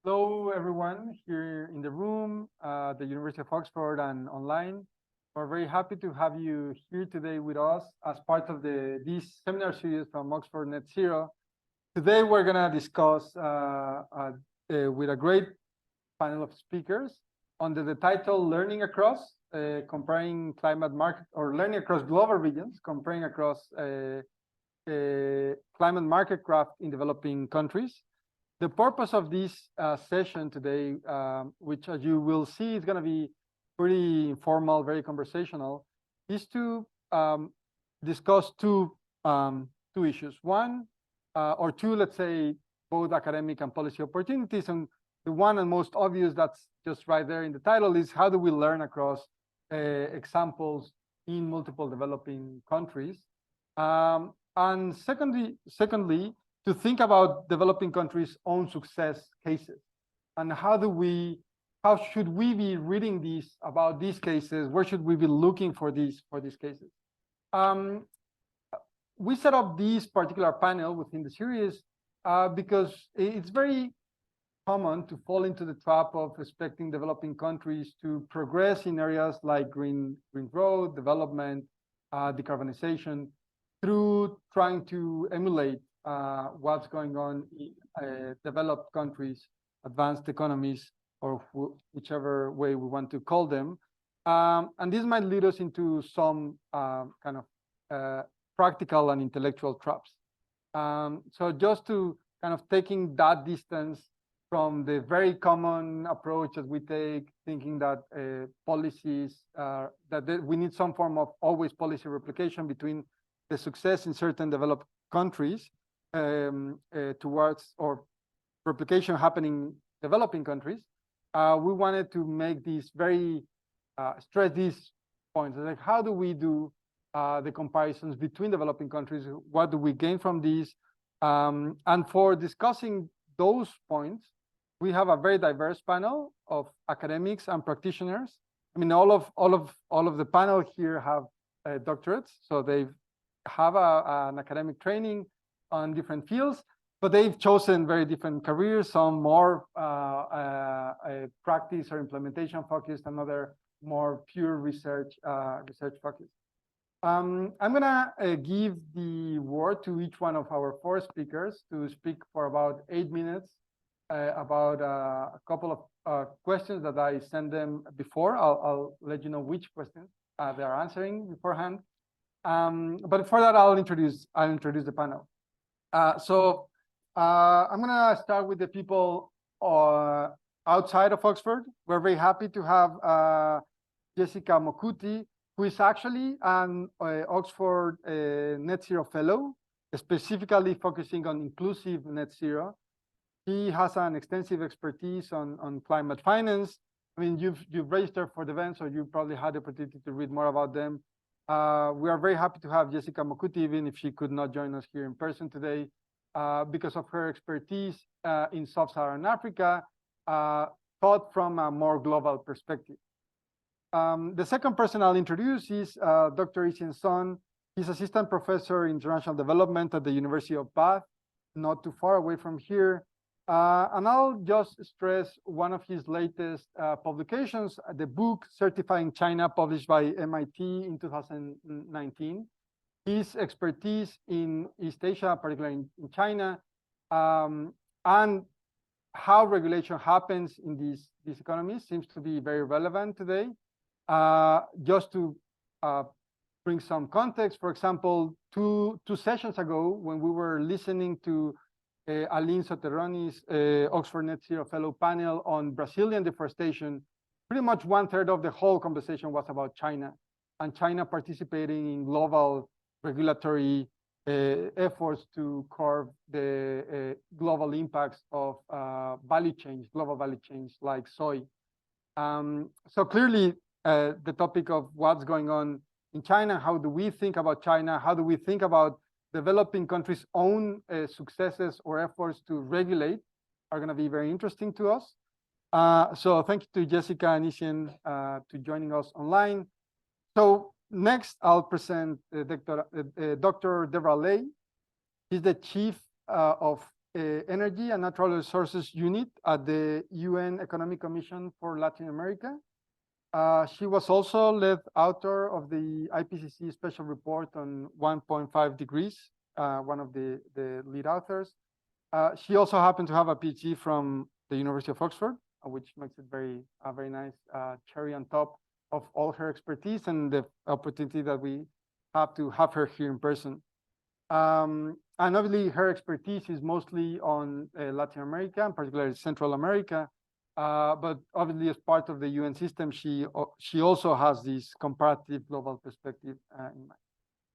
Hello, everyone here in the room, the University of Oxford and online. We're very happy to have you here today with us as part of this seminar series from Oxford Net Zero. Today, we're going to discuss with a great panel of speakers under the title Learning Across, comparing climate market or learning across global regions, comparing across climate marketcraft in developing countries. The purpose of this session today, which as you will see is going to be pretty informal, very conversational, is to discuss two issues. One or two, let's say, both academic and policy opportunities. And the one and most obvious that's just right there in the title is how do we learn across examples in multiple developing countries. And secondly, to think about developing countries' own success cases and how should we be reading about these cases? Where should we be looking for these cases? We set up this particular panel within the series because it's very common to fall into the trap of expecting developing countries to progress in areas like green growth, development, decarbonization, through trying to emulate what's going on in developed countries, advanced economies, or whichever way we want to call them. And this might lead us into some kind of practical and intellectual traps. So just to kind of taking that distance from the very common approach that we take, thinking that policies, we need some form of always policy replication between the success in certain developed countries towards or replication happening in developing countries. We wanted to make these very stress these points, like how do we do the comparisons between developing countries? What do we gain from these? And for discussing those points, we have a very diverse panel of academics and practitioners. I mean, all of the panel here have doctorates, so they have an academic training on different fields, but they've chosen very different careers, some more practice or implementation focused, and other more pure research focused. I'm gonna give the word to each one of our four speakers to speak for about 8 minutes about a couple of questions that I sent them before. I'll let you know which questions they are answering beforehand. But for that, I'll introduce the panel. So I'm gonna start with the people outside of Oxford. We're very happy to have Jessica Mokuti, who is actually an Oxford Net Zero Fellow, specifically focusing on inclusive net zero. He has an extensive expertise on climate finance. I mean, you've registered for the event, so you probably had the opportunity to read more about them. We are very happy to have Jessica Mokuti, even if she could not join us here in person today, because of her expertise in Sub-Saharan Africa, thought from a more global perspective. The second person I'll introduce is Dr. Isian Son. He's assistant professor in international development at the University of Bath, not too far away from here. And I'll just stress one of his latest publications, the book Certifying China, published by MIT in 2019. His expertise in East Asia, particularly in China, and how regulation happens in these economies seems to be very relevant today. Just to bring some context, for example, two sessions ago, when we were listening to Aline Soterroni's Oxford Net Zero Fellow panel on Brazilian deforestation, pretty much 1/3 of the whole conversation was about China, and China participating in global regulatory efforts to curb the global impacts of global value chains like soy. So clearly, the topic of what's going on in China, how do we think about China, how do we think about developing countries' own successes or efforts to regulate are going to be very interesting to us. So thank you to Jessica and Isian to joining us online. So next, I'll present Dr. Deborah Lay. She's the chief of Energy and Natural Resources Unit at the UN Economic Commission for Latin America. She was also lead author of the IPCC special report on 1.5 degrees, one of the lead authors. She also happened to have a PhD from the University of Oxford, which makes it very nice cherry on top of all her expertise and the opportunity that we have to have her here in person. And obviously her expertise is mostly on Latin America, and particularly Central America. But obviously as part of the UN system, she also has this comparative global perspective in mind.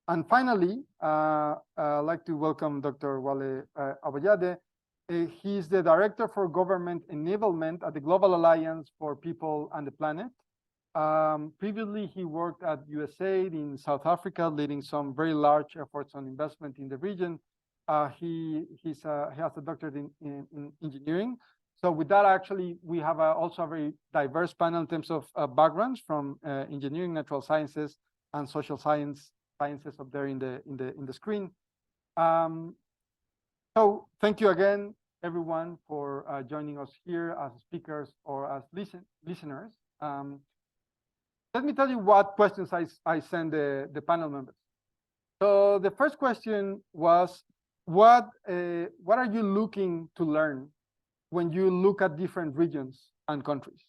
And finally, I'd like to welcome Dr. Wale Abayade. He's the Director for Government Enablement at the Global Alliance for People and the Planet. Previously, he worked at USAID in South Africa, leading some very large efforts on investment in the region. He has a doctorate in engineering. So with that, actually, we have also a very diverse panel in terms of backgrounds from engineering, natural sciences, and social sciences up there in the screen. So thank you again, everyone, for joining us here as speakers or as listeners. Let me tell you what questions I sent the panel members. So the first question was, what are you looking to learn when you look at different regions and countries?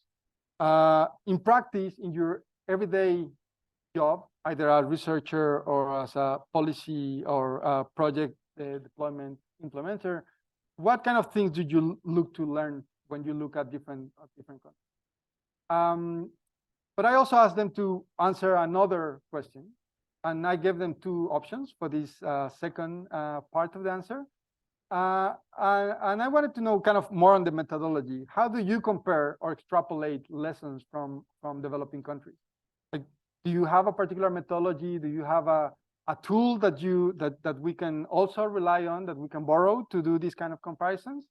In practice, in your everyday job, either as a researcher or as a policy or a project deployment implementer, what kind of things did you look to learn when you look at different countries? But I also asked them to answer another question, and I gave them two options for this second part of the answer. And I wanted to know kind of more on the methodology. How do you compare or extrapolate lessons from developing countries? Like, do you have a particular methodology? Do you have a tool that we can also rely on, that we can borrow to do these kind of comparisons?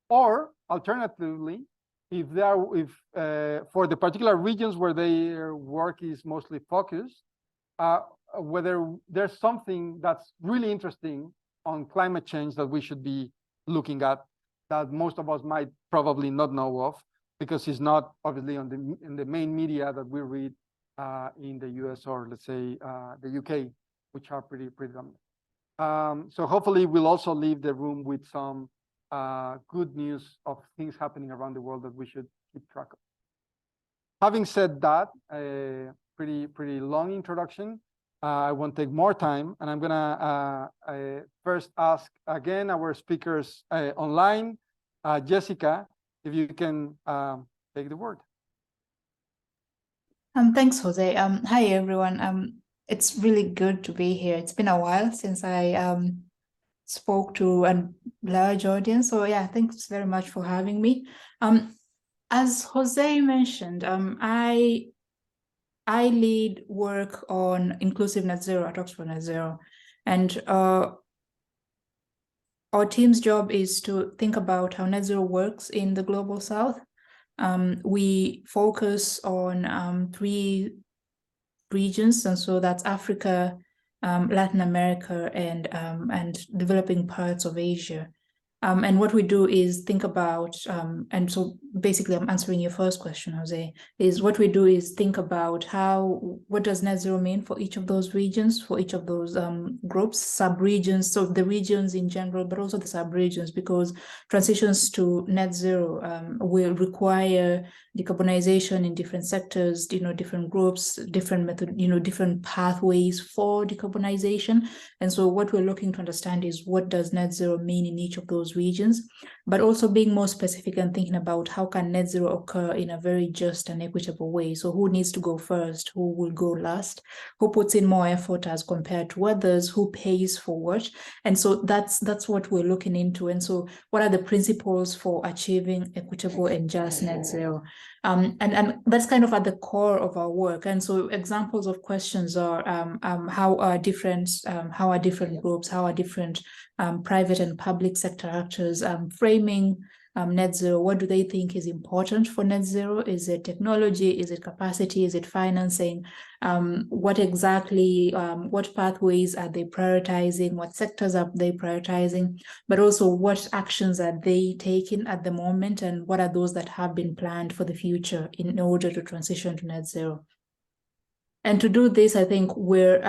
Or alternatively, if for the particular regions where their work is mostly focused, whether there's something that's really interesting on climate change that we should be looking at, that most of us might probably not know of, because it's not obviously in the main media that we read in the US or let's say the UK, which are pretty dominant. So hopefully we'll also leave the room with some good news of things happening around the world that we should keep track of. Having said that, a pretty long introduction, I won't take more time, and I'm gonna first ask again our speakers online. Jessica, if you can take the word. Thanks, Jose. Hi, everyone. It's really good to be here. It's been a while since I spoke to a large audience. So yeah, thanks very much for having me. As Jose mentioned, I lead work on inclusive net zero at Oxford Net Zero, and our team's job is to think about how net zero works in the global south. We focus on 3 regions, and so that's Africa, Latin America, and developing parts of Asia. And what we do is think about, and so basically I'm answering your first question, Jose, is what we do is think about what does net zero mean for each of those regions, for each of those groups, sub-regions, so the regions in general, but also the sub-regions, because transitions to net zero will require decarbonization in different sectors, different groups, different method, different pathways for decarbonization. And so what we're looking to understand is, what does net zero mean in each of those regions, but also being more specific and thinking about how can net zero occur in a very just and equitable way. So who needs to go first? Who will go last? Who puts in more effort as compared to others? Who pays for what? And so that's what we're looking into. And so what are the principles for achieving equitable and just net zero? And that's kind of at the core of our work. And so examples of questions are how are different groups, how are different private and public sector actors framing net zero. What do they think is important for net zero? Is it technology? Is it capacity? Is it financing? What exactly, what pathways are they prioritizing? What sectors are they prioritizing? But also what actions are they taking at the moment, and what are those that have been planned for the future in order to transition to net zero? And to do this, I think we're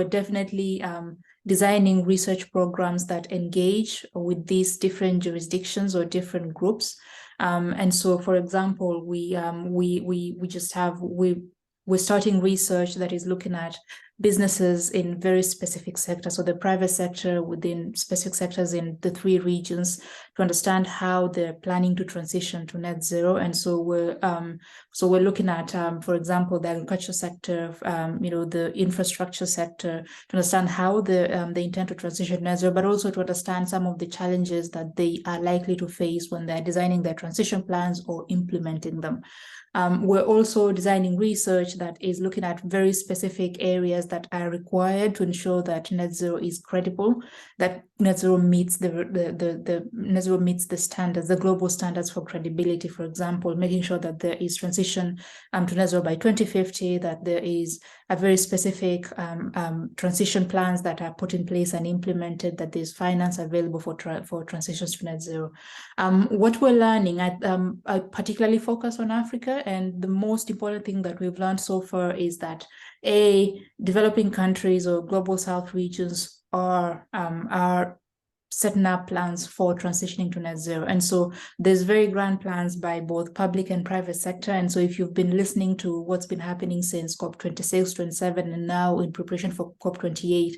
definitely designing research programs that engage with these different jurisdictions or different groups. And so, for example, we're starting research that is looking at businesses in very specific sectors, so the private sector within specific sectors in the 3 regions, to understand how they're planning to transition to net zero. And so we're looking at, for example, the agriculture sector, the infrastructure sector, to understand how they intend to transition to net zero, but also to understand some of the challenges that they are likely to face when they're designing their transition plans or implementing them. We're also designing research that is looking at very specific areas that are required to ensure that net zero is credible, that net zero meets the standards, the global standards for credibility. For example, making sure that there is transition to net zero by 2050, that there is a very specific transition plans that are put in place and implemented, that there's finance available for transitions to net zero. What we're learning, I particularly focus on Africa, and the most important thing that we've learned so far is that developing countries or global south regions are setting up plans for transitioning to net zero. And so there's very grand plans by both public and private sector. And so if you've been listening to what's been happening since COP26, 27, and now in preparation for COP28,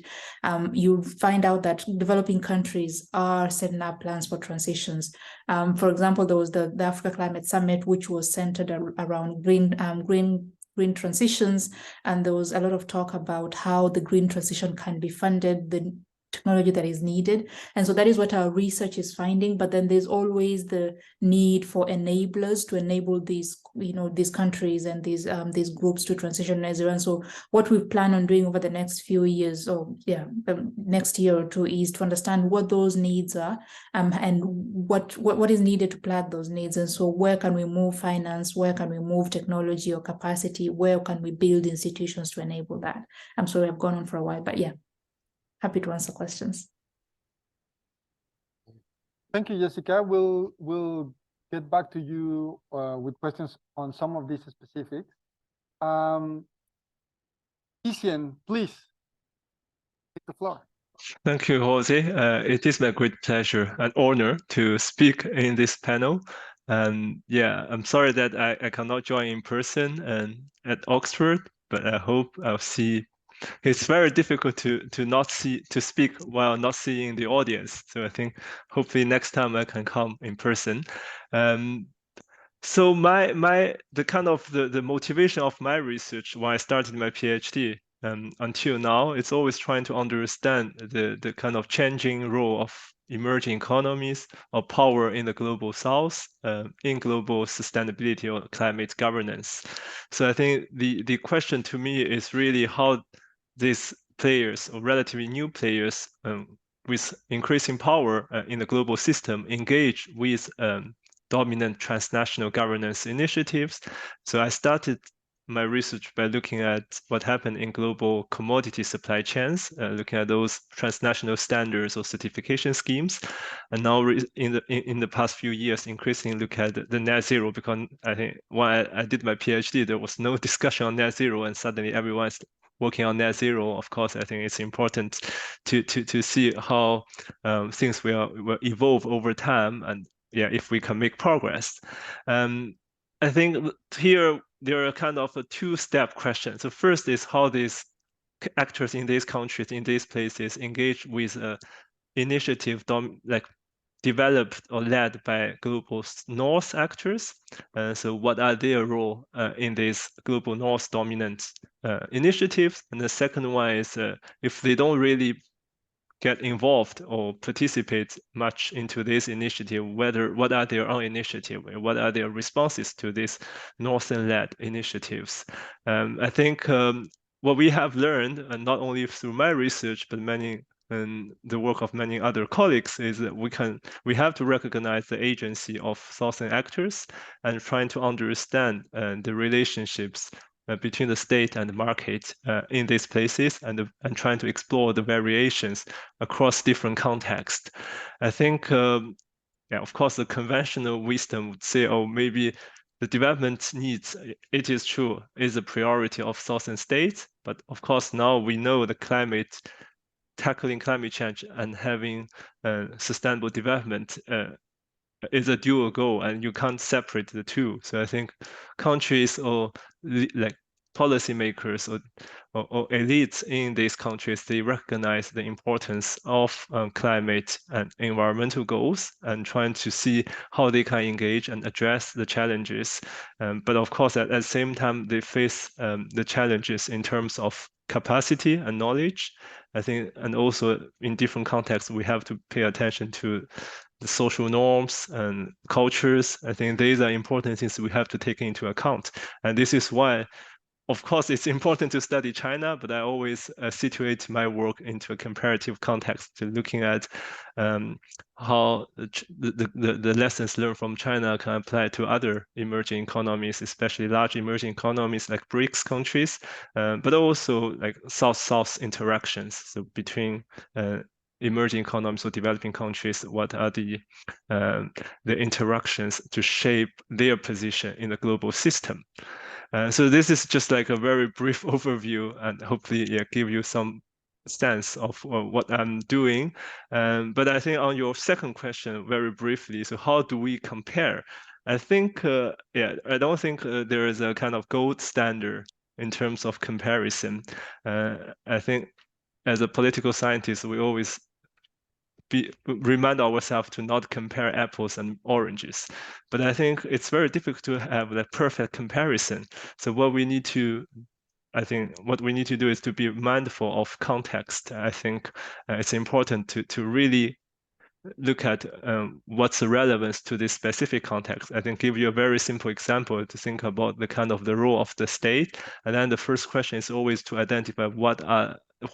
you'll find out that developing countries are setting up plans for transitions. For example, there was the Africa Climate Summit, which was centered around green transitions. And there was a lot of talk about how the green transition can be funded, the technology that is needed. And so that is what our research is finding. But then there's always the need for enablers to enable these countries and these groups to transition net zero. And so what we plan on doing over the next few years, next year or 2, is to understand what those needs are, and what is needed to plug those needs. And so where can we move finance? Where can we move technology or capacity? Where can we build institutions to enable that? I'm sorry, I've gone on for a while, but yeah. Happy to answer questions. Thank you, Jessica. We'll get back to you with questions on some of these specifics. Etienne, please, take the floor. Thank you, Jose. It is my great pleasure and honor to speak in this panel. And yeah, I'm sorry that I cannot join in person and at Oxford, but I hope I'll see. It's very difficult to speak while not seeing the audience. So I think hopefully next time I can come in person. So the motivation of my research when I started my PhD until now, it's always trying to understand the kind of changing role of emerging economies or power in the global south, in global sustainability or climate governance. So I think the question to me is really how these players or relatively new players with increasing power in the global system engage with dominant transnational governance initiatives. So I started my research by looking at what happened in global commodity supply chains, looking at those transnational standards or certification schemes, and now in the past few years, increasingly look at the net zero, because I think when I did my PhD, there was no discussion on net zero, and suddenly everyone's working on net zero. Of course, I think it's important to see how things will evolve over time, and yeah, if we can make progress. I think here there are kind of a 2-step question. So first is how these actors in these countries, in these places, engage with initiative developed or led by global North actors. So what are their role in these global North dominant initiatives? And the second one is if they don't really get involved or participate much into this initiative, what are their own initiatives, what are their responses to these Northern-led initiatives? I think what we have learned, and not only through my research, but many and the work of many other colleagues is that we have to recognize the agency of southern actors and trying to understand the relationships between the state and the market in these places, and trying to explore the variations across different contexts. I think, yeah, of course, the conventional wisdom would say, oh, maybe the development needs, it is true, is a priority of southern states. But of course, now we know the tackling climate change and having sustainable development is a dual goal, and you can't separate the two. So I think countries or like policymakers or elites in these countries, they recognize the importance of climate and environmental goals and trying to see how they can engage and address the challenges. But of course, at the same time, they face the challenges in terms of capacity and knowledge. I think, and also in different contexts, we have to pay attention to the social norms and cultures. I think these are important things we have to take into account. And this is why, of course, it's important to study China, but I always situate my work into a comparative context, to looking at how the lessons learned from China can apply to other emerging economies, especially large emerging economies like BRICS countries, but also like South-South interactions, so between emerging economies or developing countries, what are the interactions to shape their position in the global system. So this is just like a very brief overview, and hopefully give you some sense of what I'm doing. But I think on your second question, very briefly, so how do we compare? I think, I don't think there is a kind of gold standard in terms of comparison. I think as a political scientist, we always remind ourselves to not compare apples and oranges. But I think it's very difficult to have the perfect comparison. So what we need to do is to be mindful of context. I think it's important to really look at what's the relevance to this specific context. I can give you a very simple example to think about the kind of the role of the state. And then the first question is always to identify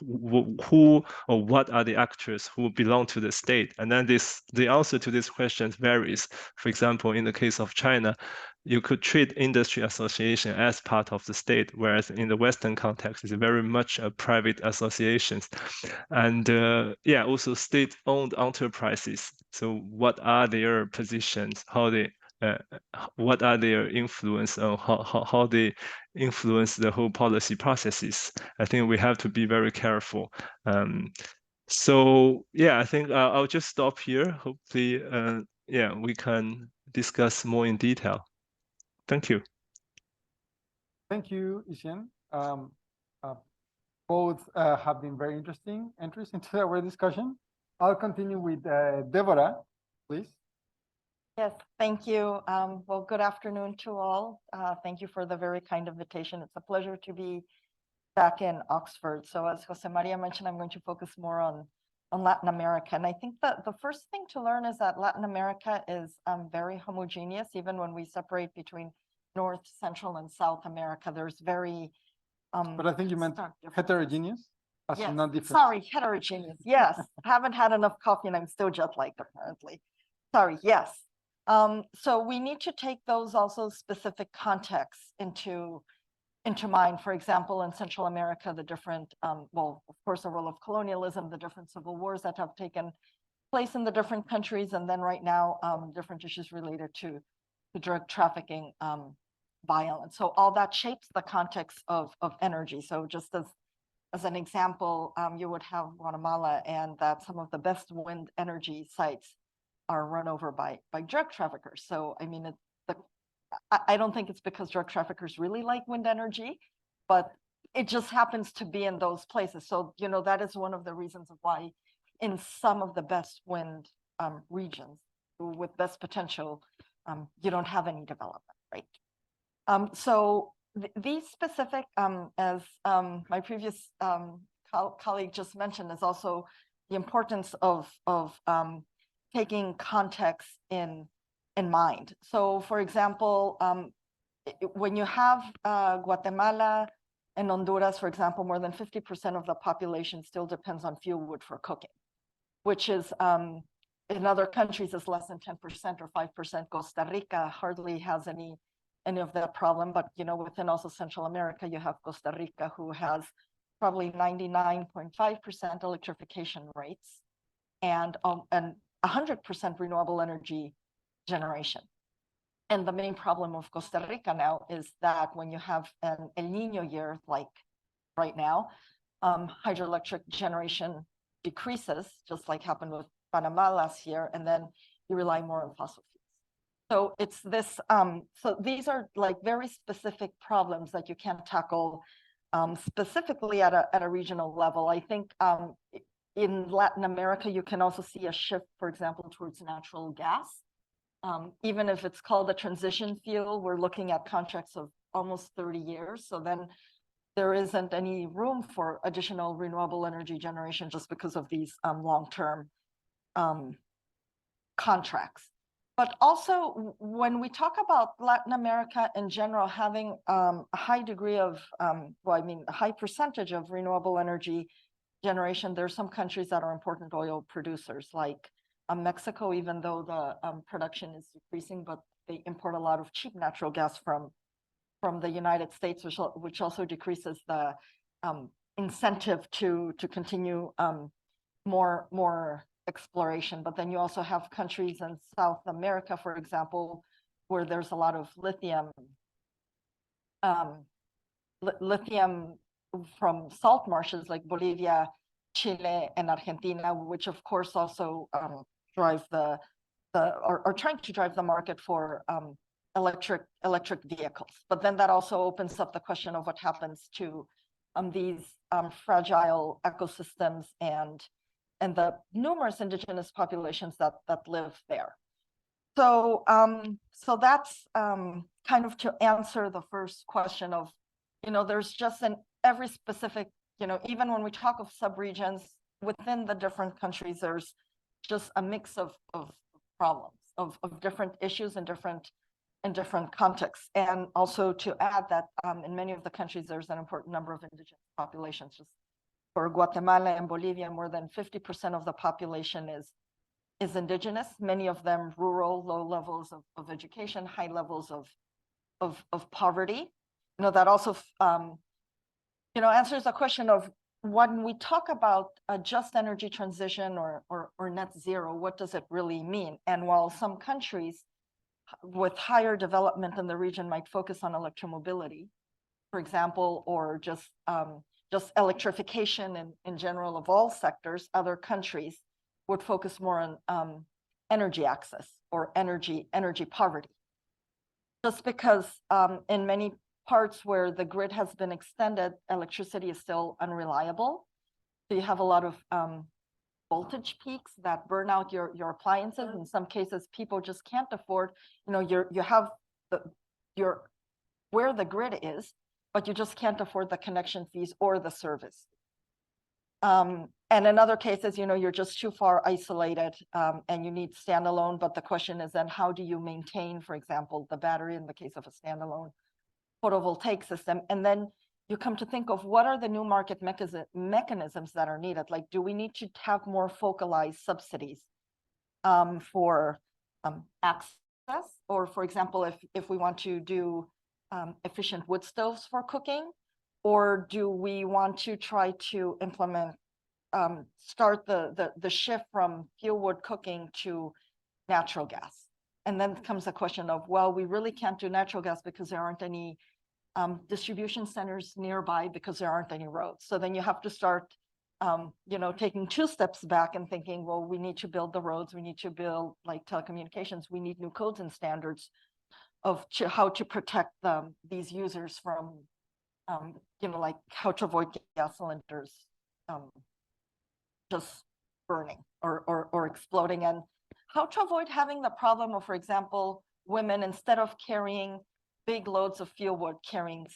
who or what are the actors who belong to the state. And then the answer to this question varies. For example, in the case of China, you could treat industry association as part of the state, whereas in the Western context, it's very much a private associations. And also state-owned enterprises. So what are their positions? What are their influence on how they influence the whole policy processes? I think we have to be very careful. So I think I'll just stop here. Hopefully, we can discuss more in detail. Thank you. Thank you, Isian. Both have been very interesting entries into our discussion. I'll continue with Deborah, please. Yes, thank you. Well, good afternoon to all. Thank you for the very kind invitation. It's a pleasure to be back in Oxford. So as Jose Maria mentioned, I'm going to focus more on Latin America. And I think that the first thing to learn is that Latin America is very homogeneous. Even when we separate between North, Central, and South America, there's very but I think you meant heterogeneous, as yes. not different. Sorry, heterogeneous. Yes, haven't had enough coffee and I'm still jet-lagged apparently. Sorry, yes. So we need to take those also specific contexts into mind. For example, in Central America, the different, well, of course, the role of colonialism, the different civil wars that have taken place in the different countries, and then right now, different issues related to drug trafficking, violence. So all that shapes the context of energy. So just as an example, you would have Guatemala, and that some of the best wind energy sites are run over by drug traffickers. So I mean, I don't think it's because drug traffickers really like wind energy, but it just happens to be in those places. So that is one of the reasons of why in some of the best wind regions with best potential, you don't have any development, right? So these specific, as my previous colleague just mentioned, is also the importance of taking context in mind. So for example, when you have Guatemala In Honduras, for example, more than 50% of the population still depends on fuel wood for cooking, which is in other countries is less than 10% or 5%. Costa Rica hardly has any of that problem, but within also Central America, you have Costa Rica, who has probably 99.5% electrification rates and 100% renewable energy generation. And the main problem of Costa Rica now is that when you have an El Nino year, like right now, hydroelectric generation decreases, just like happened with Panama last year, and then you rely more on fossil fuels. So it's this, so these are like very specific problems that you can tackle specifically at a regional level. I think in Latin America, you can also see a shift, for example, towards natural gas. Even if it's called a transition fuel, we're looking at contracts of almost 30 years. So then there isn't any room for additional renewable energy generation just because of these long-term contracts. But also, when we talk about Latin America in general having a high degree of, a high percentage of renewable energy generation, there are some countries that are important oil producers, like Mexico, even though the production is decreasing, but they import a lot of cheap natural gas from the United States, which also decreases the incentive to continue more exploration. But then you also have countries in South America, for example, where there's a lot of lithium from salt marshes like Bolivia, Chile, and Argentina, which of course also drive are trying to drive the market for electric vehicles. But then that also opens up the question of what happens to these fragile ecosystems and the numerous indigenous populations that live there. So so that's kind of to answer the first question of, there's just in every specific, even when we talk of subregions within the different countries, there's just a mix of problems, of different issues in different contexts. And also to add that in many of the countries, there's an important number of indigenous populations. Just for Guatemala and Bolivia, more than 50% of the population is indigenous, many of them rural, low levels of education, high levels of poverty. That also answers the question of, when we talk about a just energy transition or net zero, what does it really mean? And while some countries with higher development in the region might focus on electromobility, for example, or just electrification in general of all sectors, other countries would focus more on energy access or energy poverty. Just because in many parts where the grid has been extended, electricity is still unreliable. So you have a lot of voltage peaks that burn out your appliances. In some cases, people just can't afford, you have where the grid is, but you just can't afford the connection fees or the service. And in other cases, you're just too far isolated and you need standalone. But the question is then, how do you maintain, for example, the battery in the case of a standalone photovoltaic system? And then you come to think of, what are the new market mechanisms that are needed? Like, do we need to have more focalized subsidies for access? Or for example, if we want to do efficient wood stoves for cooking, or do we want to try to implement, start the shift from fuel wood cooking to natural gas? And then comes the question of, well, we really can't do natural gas because there aren't any distribution centers nearby, because there aren't any roads. So then you have to start, taking 2 steps back and thinking, well, we need to build the roads, we need to build like telecommunications, we need new codes and standards of how to protect these users from, like how to avoid gas cylinders just burning or exploding, and how to avoid having the problem of, for example, women, instead of carrying big loads of fuel wood, carrying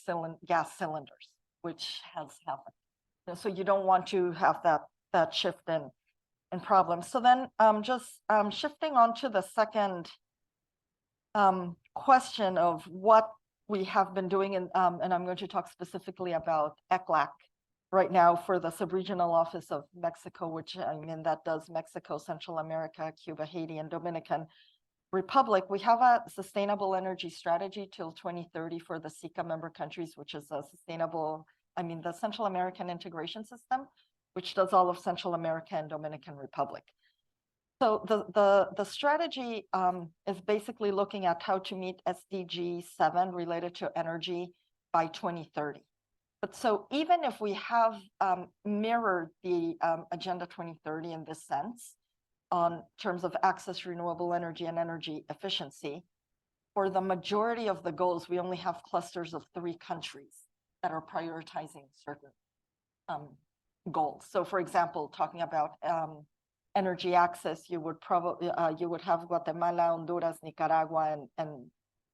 gas cylinders, which has happened. So you don't want to have that shift in problems. So then just shifting on to the second question of what we have been doing, and I'm going to talk specifically about ECLAC right now for the Subregional Office of Mexico, which I mean, that does Mexico, Central America, Cuba, Haiti, and Dominican Republic. We have a sustainable energy strategy till 2030 for the SICA member countries, which is a sustainable, I mean, the Central American Integration System, which does all of Central America and Dominican Republic. So the strategy is basically looking at how to meet SDG 7 related to energy by 2030. But so even if we have mirrored the Agenda 2030 in this sense, on terms of access to renewable energy and energy efficiency, for the majority of the goals, we only have clusters of 3 countries that are prioritizing certain goals. So for example, talking about energy access, you would probably have Guatemala, Honduras, Nicaragua, and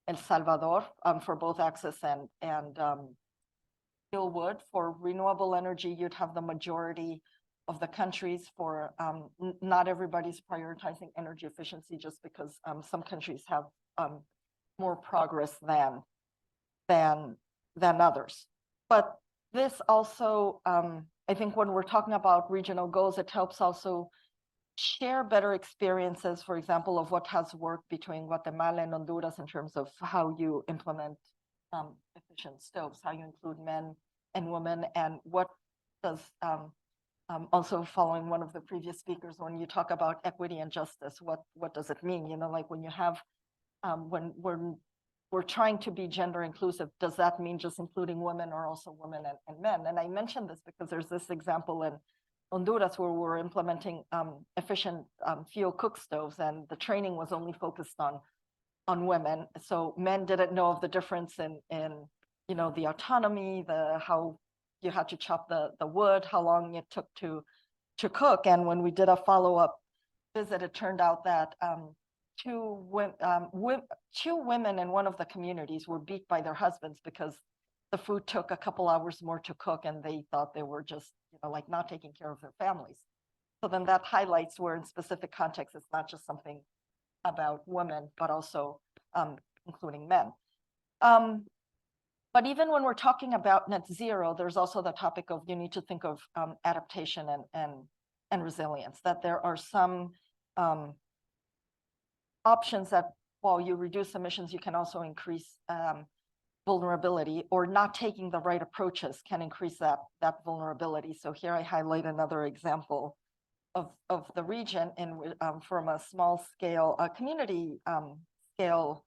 El Salvador for both access and fuel wood. For renewable energy, you'd have the majority of the countries. For not everybody's prioritizing energy efficiency, just because some countries have more progress than others. But this also, I think when we're talking about regional goals, it helps also share better experiences, for example, of what has worked between Guatemala and Honduras in terms of how you implement efficient stoves, how you include men and women, and what does, also following one of the previous speakers, when you talk about equity and justice, what does it mean? You know, like when you have, when we're trying to be gender inclusive, does that mean just including women or also women and men? And I mentioned this because there's this example in Honduras where we're implementing efficient fuel cook stoves, and the training was only focused on women. So men didn't know of the difference in you know, the autonomy, how you had to chop the wood, how long it took to cook. And when we did a follow-up visit, it turned out that 2 women in one of the communities were beat by their husbands because the food took a couple hours more to cook, and they thought they were just, you know, like not taking care of their families. So then that highlights where in specific contexts, it's not just something about women, but also including men. But even when we're talking about net zero, there's also the topic of, you need to think of adaptation and resilience, that there are some options that while you reduce emissions, you can also increase vulnerability, or not taking the right approaches can increase that vulnerability. So here I highlight another example of the region from a small scale, community scale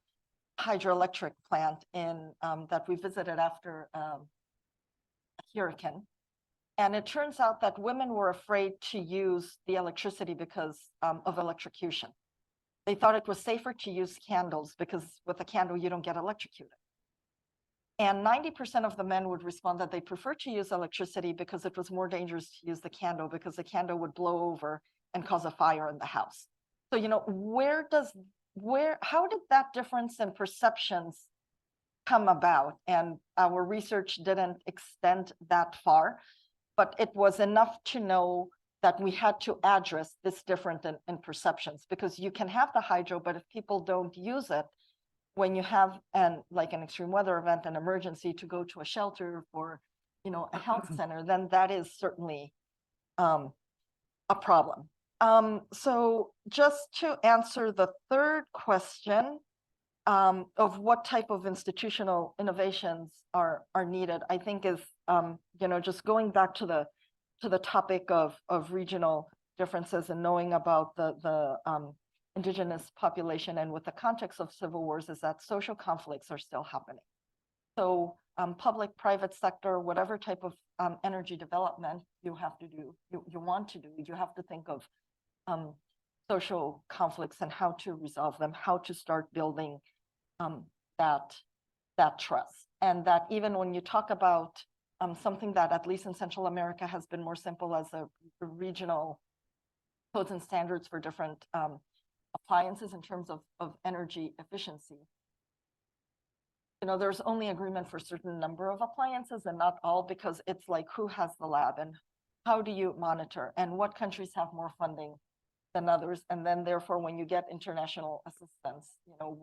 hydroelectric plant that we visited after a hurricane. And it turns out that women were afraid to use the electricity because of electrocution. They thought it was safer to use candles because with a candle, you don't get electrocuted. And 90% of the men would respond that they prefer to use electricity because it was more dangerous to use the candle, because the candle would blow over and cause a fire in the house. So, you know, how did that difference in perceptions come about? And our research didn't extend that far, but it was enough to know that we had to address this difference in perceptions, because you can have the hydro, but if people don't use it, when you have like an extreme weather event, an emergency, to go to a shelter for, you know, a health center, then that is certainly a problem. So just to answer the third question of what type of institutional innovations are needed, I think is, you know, just going back to the topic of regional differences and knowing about the indigenous population, and with the context of civil wars, is that social conflicts are still happening. So public, private sector, whatever type of energy development you have to do, you want to do, you have to think of social conflicts and how to resolve them, how to start building that trust. And that even when you talk about something that, at least in Central America, has been more simple as a regional codes and standards for different appliances in terms of energy efficiency. You know, there's only agreement for a certain number of appliances and not all, because it's like, who has the lab and how do you monitor, and what countries have more funding than others? And then therefore, when you get international assistance, you know,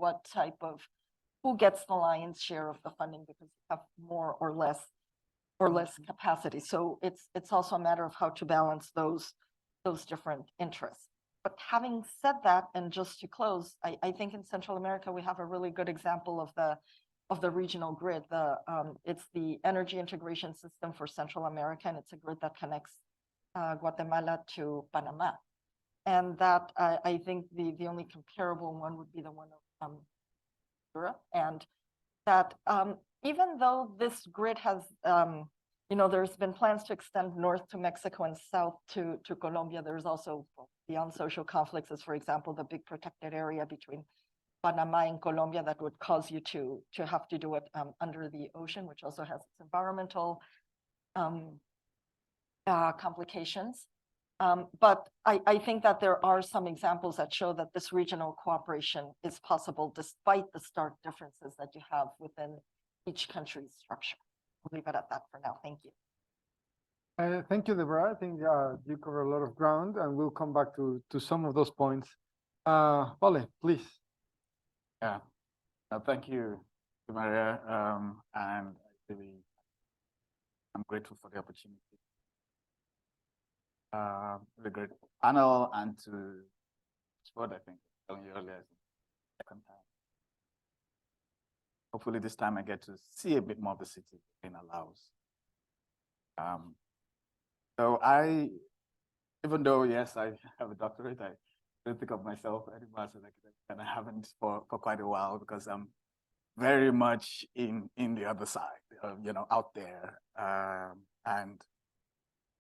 who gets the lion's share of the funding because you have more or less capacity. So it's also a matter of how to balance those different interests. But having said that, and just to close, I think in Central America we have a really good example of the regional grid. It's the energy integration system for Central America, and it's a grid that connects Guatemala to Panama. And that I think the only comparable one would be the one of Europe, and that even though this grid has, there's been plans to extend north to Mexico and south to Colombia. There's also beyond social conflicts, as for example, the big protected area between Panama and Colombia that would cause you to have to do it under the ocean, which also has its environmental complications. But I think that there are some examples that show that this regional cooperation is possible despite the stark differences that you have within each country's structure. We'll leave it at that for now. Thank you. Thank you, Deborah. I think you cover a lot of ground, and we'll come back to some of those points. Paule, please. Yeah, thank you, Maria, and really, I'm grateful for the opportunity. Really great panel, and to what I think telling you earlier, second time. Hopefully, this time I get to see a bit more of the city in Laos. So even though yes, I have a doctorate, I don't think of myself anymore as an academic, and I haven't for quite a while because I'm very much in the other side, out there. And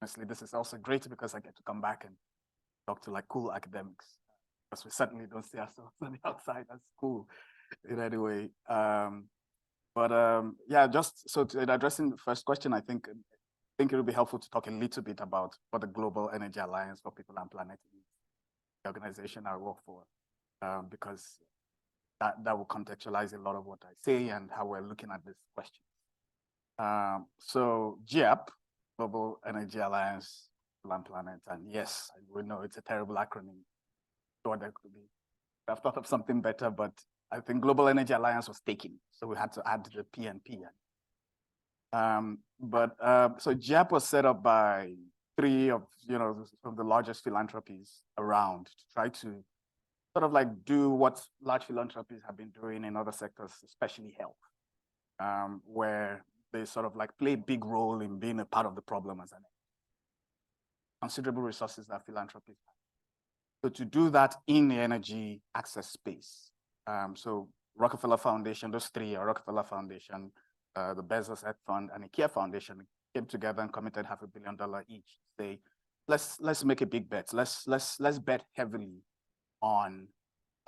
honestly, this is also great because I get to come back and talk to like cool academics, because we certainly don't see ourselves on the outside as cool in any way. Yeah, just so in addressing the first question, I think it would be helpful to talk a little bit about what the Global Energy Alliance for People and Planet is, the organization I work for, because that will contextualize a lot of what I say and how we're looking at this question. So GEAP, Global Energy Alliance for People and Planet, and yes, we know it's a terrible acronym. What that could be. I've thought of something better, but I think Global Energy Alliance was taken, so we had to add the PNP. So GEAP was set up by three of the largest philanthropies around to try to sort of like do what large philanthropies have been doing in other sectors, especially health, where they sort of like play a big role in being a part of the problem as an considerable resources that philanthropies have. So to do that in the energy access space, so Rockefeller Foundation, those three are Rockefeller Foundation, the Bezos Earth Fund, and the Care Foundation came together and committed $500 million each. Say, let's make a big bet. Let's bet heavily on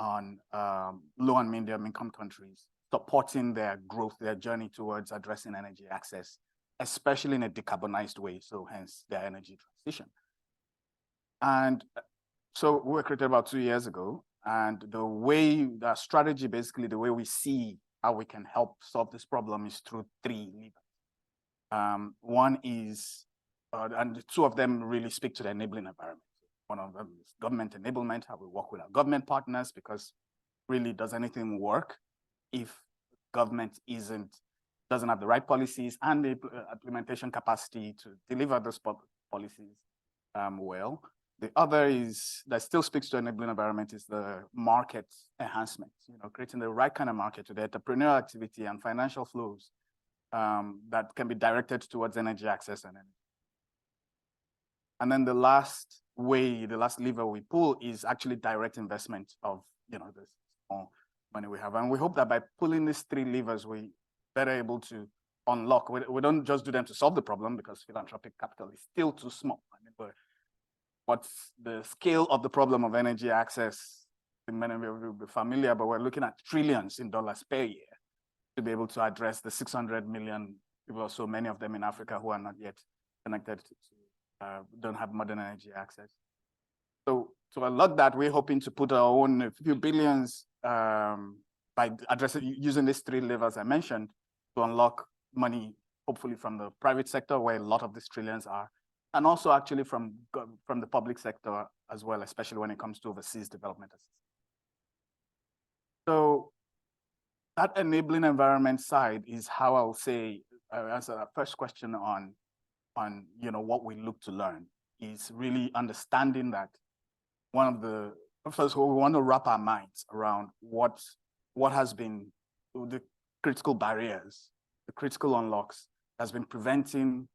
low and medium income countries, supporting their growth, their journey towards addressing energy access, especially in a decarbonized way. So hence their energy transition. And so we were created about 2 years ago, and the strategy, basically the way we see how we can help solve this problem is through three levers. One is, and two of them really speak to the enabling environment. One of them is government enablement, how we work with our government partners, because really does anything work if government doesn't have the right policies and the implementation capacity to deliver those policies well. The other is, that still speaks to enabling environment, is the market enhancement, creating the right kind of market to the entrepreneurial activity and financial flows that can be directed towards energy access and energy. And then the last lever we pull is actually direct investment of, the small money we have. And we hope that by pulling these three levers, we better able to unlock. We don't just do them to solve the problem, because philanthropic capital is still too small. What's the scale of the problem of energy access? Many of you will be familiar, but we're looking at trillions in dollars per year to be able to address the 600 million people, so many of them in Africa, who are not yet connected don't have modern energy access. So to unlock that, we're hoping to put our own few billions by using these three levers I mentioned to unlock money, hopefully from the private sector, where a lot of these trillions are, and also actually from the public sector as well, especially when it comes to overseas development assistance. So that enabling environment side is how I'll say, as a first question on what we look to learn is really understanding that first of all, we want to wrap our minds around what has been the critical barriers, the critical unlocks that's been preventing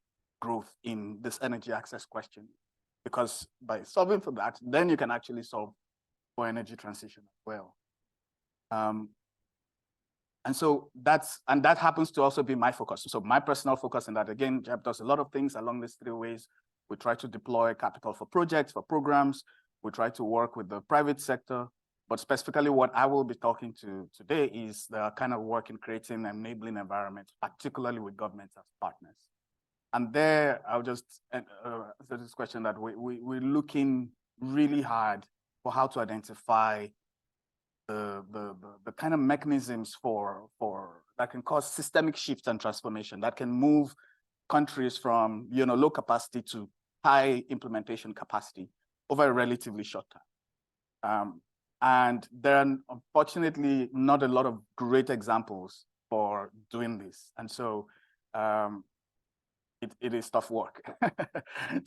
growth in this energy access question. Because by solving for that, then you can actually solve for energy transition as well. And so that happens to also be my focus. So my personal focus in that, again, Jeb does a lot of things along these 3 ways. We try to deploy capital for projects, for programs. We try to work with the private sector. But specifically what I will be talking to today is the kind of work in creating enabling environments, particularly with governments as partners. And there, I'll just answer this question that we're looking really hard for how to identify the kind of mechanisms for that can cause systemic shifts and transformation that can move countries from low capacity to high implementation capacity over a relatively short time. And there are unfortunately not a lot of great examples for doing this. And so it is tough work,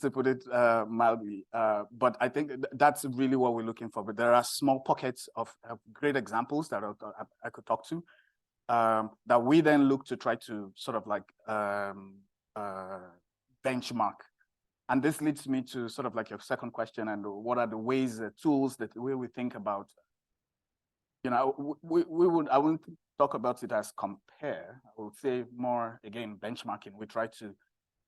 to put it mildly. But I think that's really what we're looking for. But there are small pockets of great examples that I could talk to that we then look to try to sort of like benchmark. And this leads me to sort of like your second question, and what are the ways, the tools, that the way we think about, I wouldn't talk about it as compare. I would say more, again, benchmarking. We try to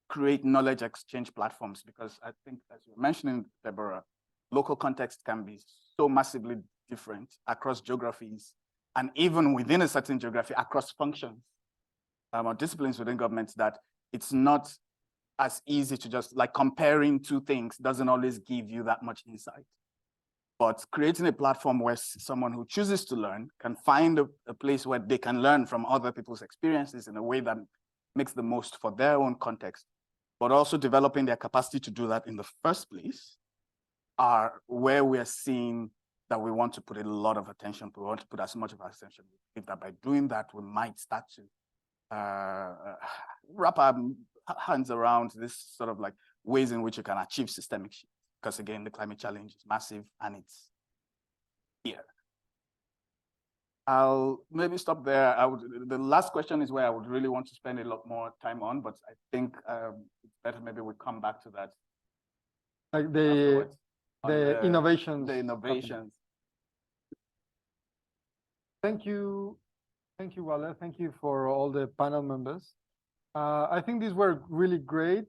create knowledge exchange platforms, because I think, as you were mentioning, Deborah, local context can be so massively different across geographies, and even within a certain geography, across functions or disciplines within governments, that it's not as easy to just, like, comparing 2 things doesn't always give you that much insight. But creating a platform where someone who chooses to learn can find a place where they can learn from other people's experiences in a way that makes the most for their own context, but also developing their capacity to do that in the first place, are where we are seeing that we want to put a lot of attention. We want to put as much of our attention. We think that by doing that, we might start to wrap our hands around this sort of like ways in which you can achieve systemic shift. Because again, the climate challenge is massive and it's here. I'll maybe stop there. The last question is where I would really want to spend a lot more time on, but I think it's better maybe we come back to that. Like the innovations. The innovations. Thank you, Wale. Thank you for all the panel members. I think these were really great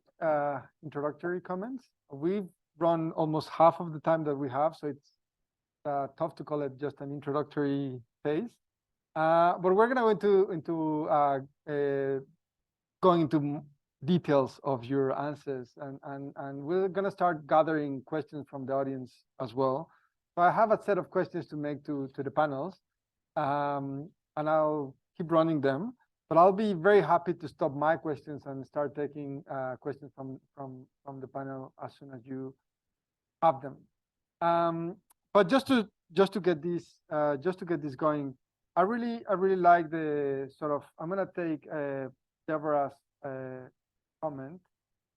introductory comments. We've run almost half of the time that we have, so it's tough to call it just an introductory phase. But we're going to go into details of your answers, and we're going to start gathering questions from the audience as well. So I have a set of questions to make to the panels, and I'll keep running them. But I'll be very happy to stop my questions and start taking questions from the panel as soon as you have them. But just to get this going, I really like the sort of, I'm gonna take Deborah's comment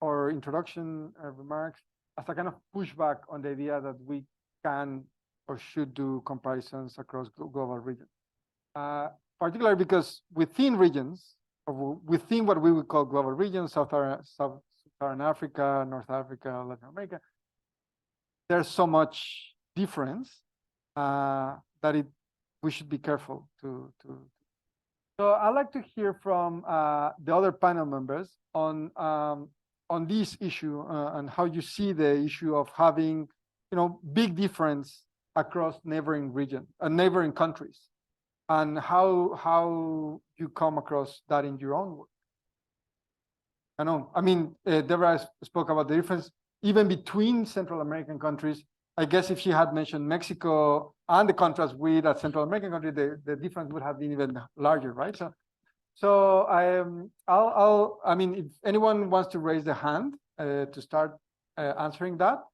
or introduction remarks as a kind of pushback on the idea that we can or should do comparisons across global regions. Particularly because within regions, or within what we would call global regions, Sub-Saharan Africa, North Africa, Latin America, there's so much difference that we should be careful to. So I'd like to hear from the other panel members on this issue and how you see the issue of having, big difference across neighboring countries, and how you come across that in your own work. Deborah spoke about the difference even between Central American countries. I guess if she had mentioned Mexico and the contrast with a Central American country, the difference would have been even larger, right? So if anyone wants to raise their hand to start answering that,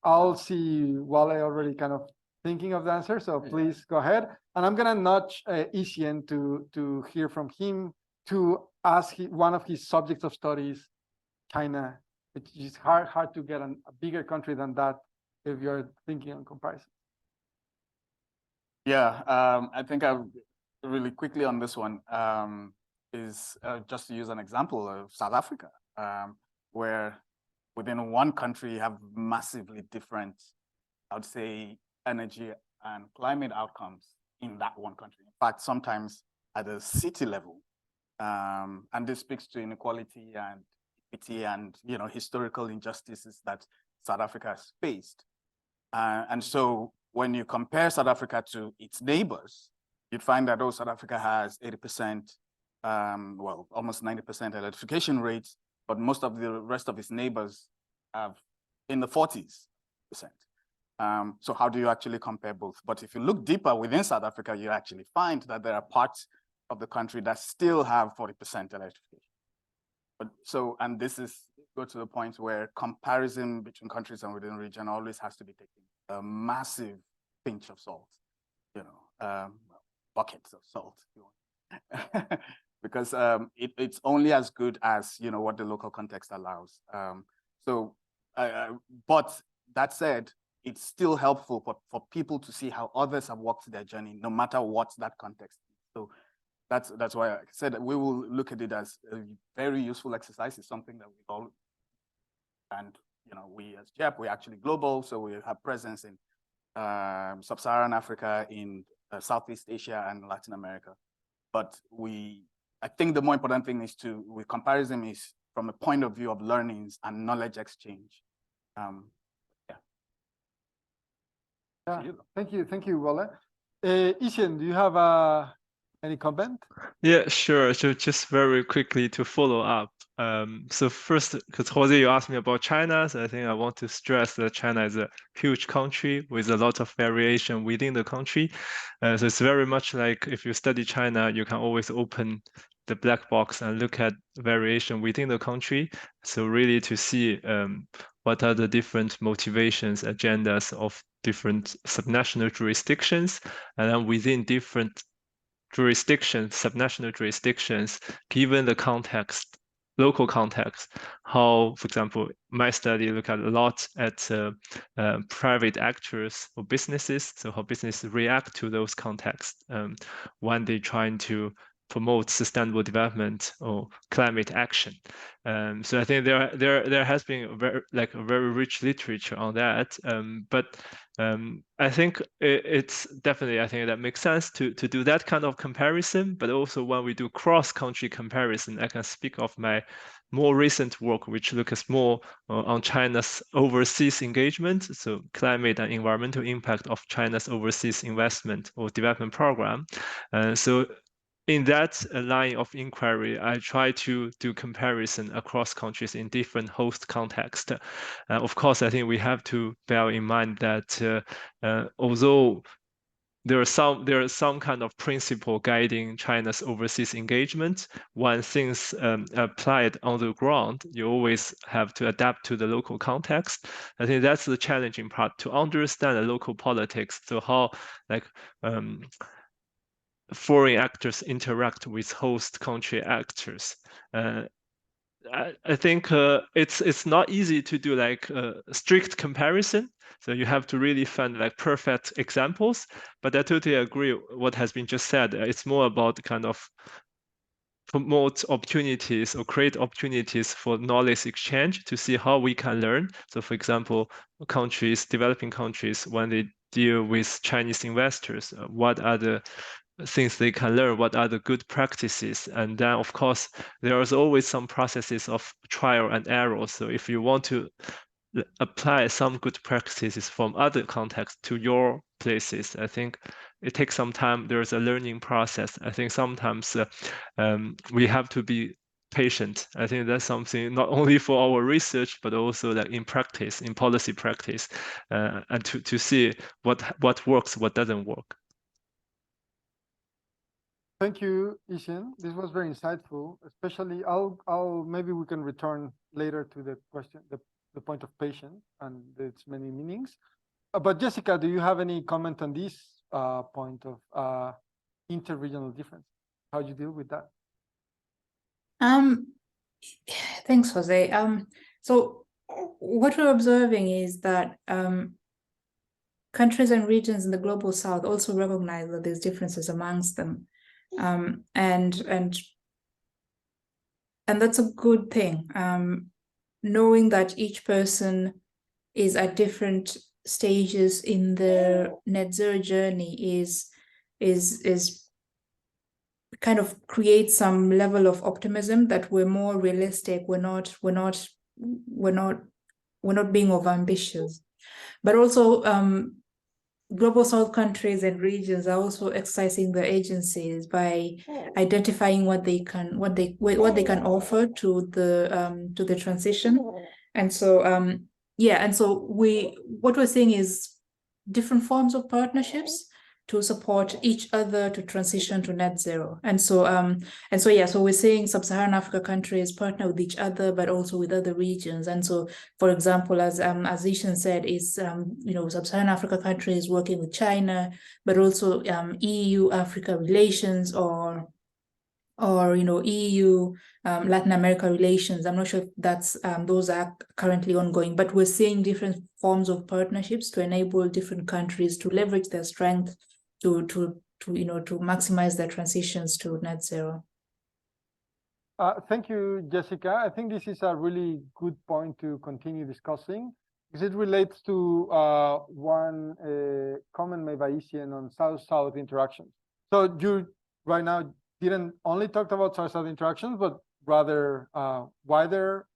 I'll see Wale already kind of thinking of the answer. So please go ahead. And I'm gonna nudge Isian to hear from him to ask one of his subjects of studies, China. It's just hard to get a bigger country than that if you're thinking on comparison. Yeah, I think I'll really quickly on this one is just to use an example of South Africa, where within one country you have massively different, I would say, energy and climate outcomes in that one country. In fact, sometimes at a city level, and this speaks to inequality and equity and historical injustices that South Africa has faced. And so when you compare South Africa to its neighbors, you'd find that South Africa has 80%, well, almost 90% electrification rates, but most of the rest of its neighbors have in the 40s%. So how do you actually compare both? But if you look deeper within South Africa, you actually find that there are parts of the country that still have 40% electrification. But so, and this is go to the point where comparison between countries and within the region always has to be taken a massive pinch of salt, buckets of salt, if you want. Because it's only as good as what the local context allows. But that said, it's still helpful for people to see how others have walked their journey, no matter what that context is. So that's why I said that we will look at it as a very useful exercise. It's something that we all, and we as JEP, we're actually global, so we have presence in Sub-Saharan Africa, in Southeast Asia and Latin America. But I think the more important thing is with comparison is from a point of view of learnings and knowledge exchange. Thank you, Wole. Isian, do you have any comment? Yeah, sure. So just very quickly to follow up. So first, because Jose, you asked me about China, so I think I want to stress that China is a huge country with a lot of variation within the country. So it's very much like if you study China, you can always open the black box and look at variation within the country. So really to see what are the different motivations, agendas of different subnational jurisdictions, and then within different jurisdictions, subnational jurisdictions, given the context, local context, how, for example, my study look at a lot at private actors or businesses, so how businesses react to those contexts when they're trying to promote sustainable development or climate action. So I think there has been a very rich literature on that. But I think it's definitely, I think that makes sense to do that kind of comparison. But also when we do cross-country comparison, I can speak of my more recent work, which looks more on China's overseas engagement, so climate and environmental impact of China's overseas investment or development program. So in that line of inquiry, I try to do comparison across countries in different host contexts. Of course, I think we have to bear in mind that although there are some kind of principle guiding China's overseas engagement, when things applied on the ground, you always have to adapt to the local context. I think that's the challenging part, to understand the local politics, so how foreign actors interact with host country actors. I think it's not easy to do like a strict comparison. So you have to really find like perfect examples. But I totally agree what has been just said. It's more about kind of promote opportunities or create opportunities for knowledge exchange to see how we can learn. So for example, developing countries, when they deal with Chinese investors, what are the things they can learn, what are the good practices? And then of course, there is always some processes of trial and error. So if you want to apply some good practices from other contexts to your places, I think it takes some time. There's a learning process. I think sometimes we have to be patient. I think that's something not only for our research, but also like in practice, in policy practice, and to see what works, what doesn't work. Thank you, Isian. This was very insightful. Especially, maybe we can return later to the question, the point of patience and its many meanings. But Jessica, do you have any comment on this point of interregional difference. How do you deal with that? Thanks, Jose. So what we're observing is that countries and regions in the global south also recognize that there's differences amongst them, and that's a good thing. Knowing that each person is at different stages in their net zero journey is kind of creates some level of optimism that we're more realistic. We're not being overambitious, but also global south countries and regions are also exercising their agencies by identifying what they can offer to the transition. And so what we're seeing is different forms of partnerships to support each other to transition to net zero. And so we're seeing Sub-Saharan Africa countries partner with each other, but also with other regions. And so, for example, as Ishan said, is Sub-Saharan Africa countries working with China, but also EU-Africa relations or EU Latin America relations. I'm not sure if that's those are currently ongoing, but we're seeing different forms of partnerships to enable different countries to leverage their strength to maximize their transitions to net zero. Thank you, Jessica. I think this is a really good point to continue discussing because it relates to one comment made by Isian on South-South interactions. So you right now didn't only talk about South-South interactions, but rather wider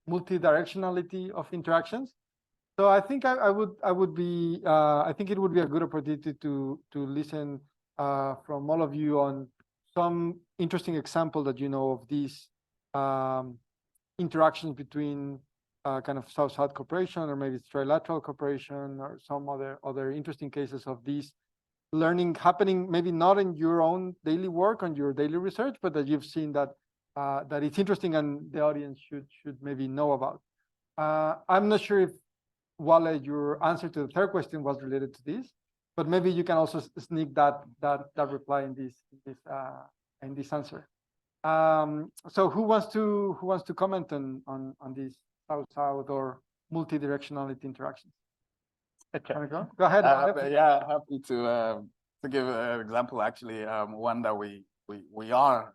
multi-directionality of interactions. So I think I think it would be a good opportunity to listen from all of you on some interesting example that you know of these interactions between kind of South-South cooperation, or maybe it's trilateral cooperation, or some other interesting cases of these learning happening, maybe not in your own daily work, on your daily research, but that you've seen that that it's interesting and the audience should maybe know about. I'm not sure if, Wale, your answer to the third question was related to this, but maybe you can also sneak that reply in this answer. So who wants to comment on these South-South or multi-directionality interactions? Okay. Go ahead. Yeah, happy to give an example. Actually, one that we are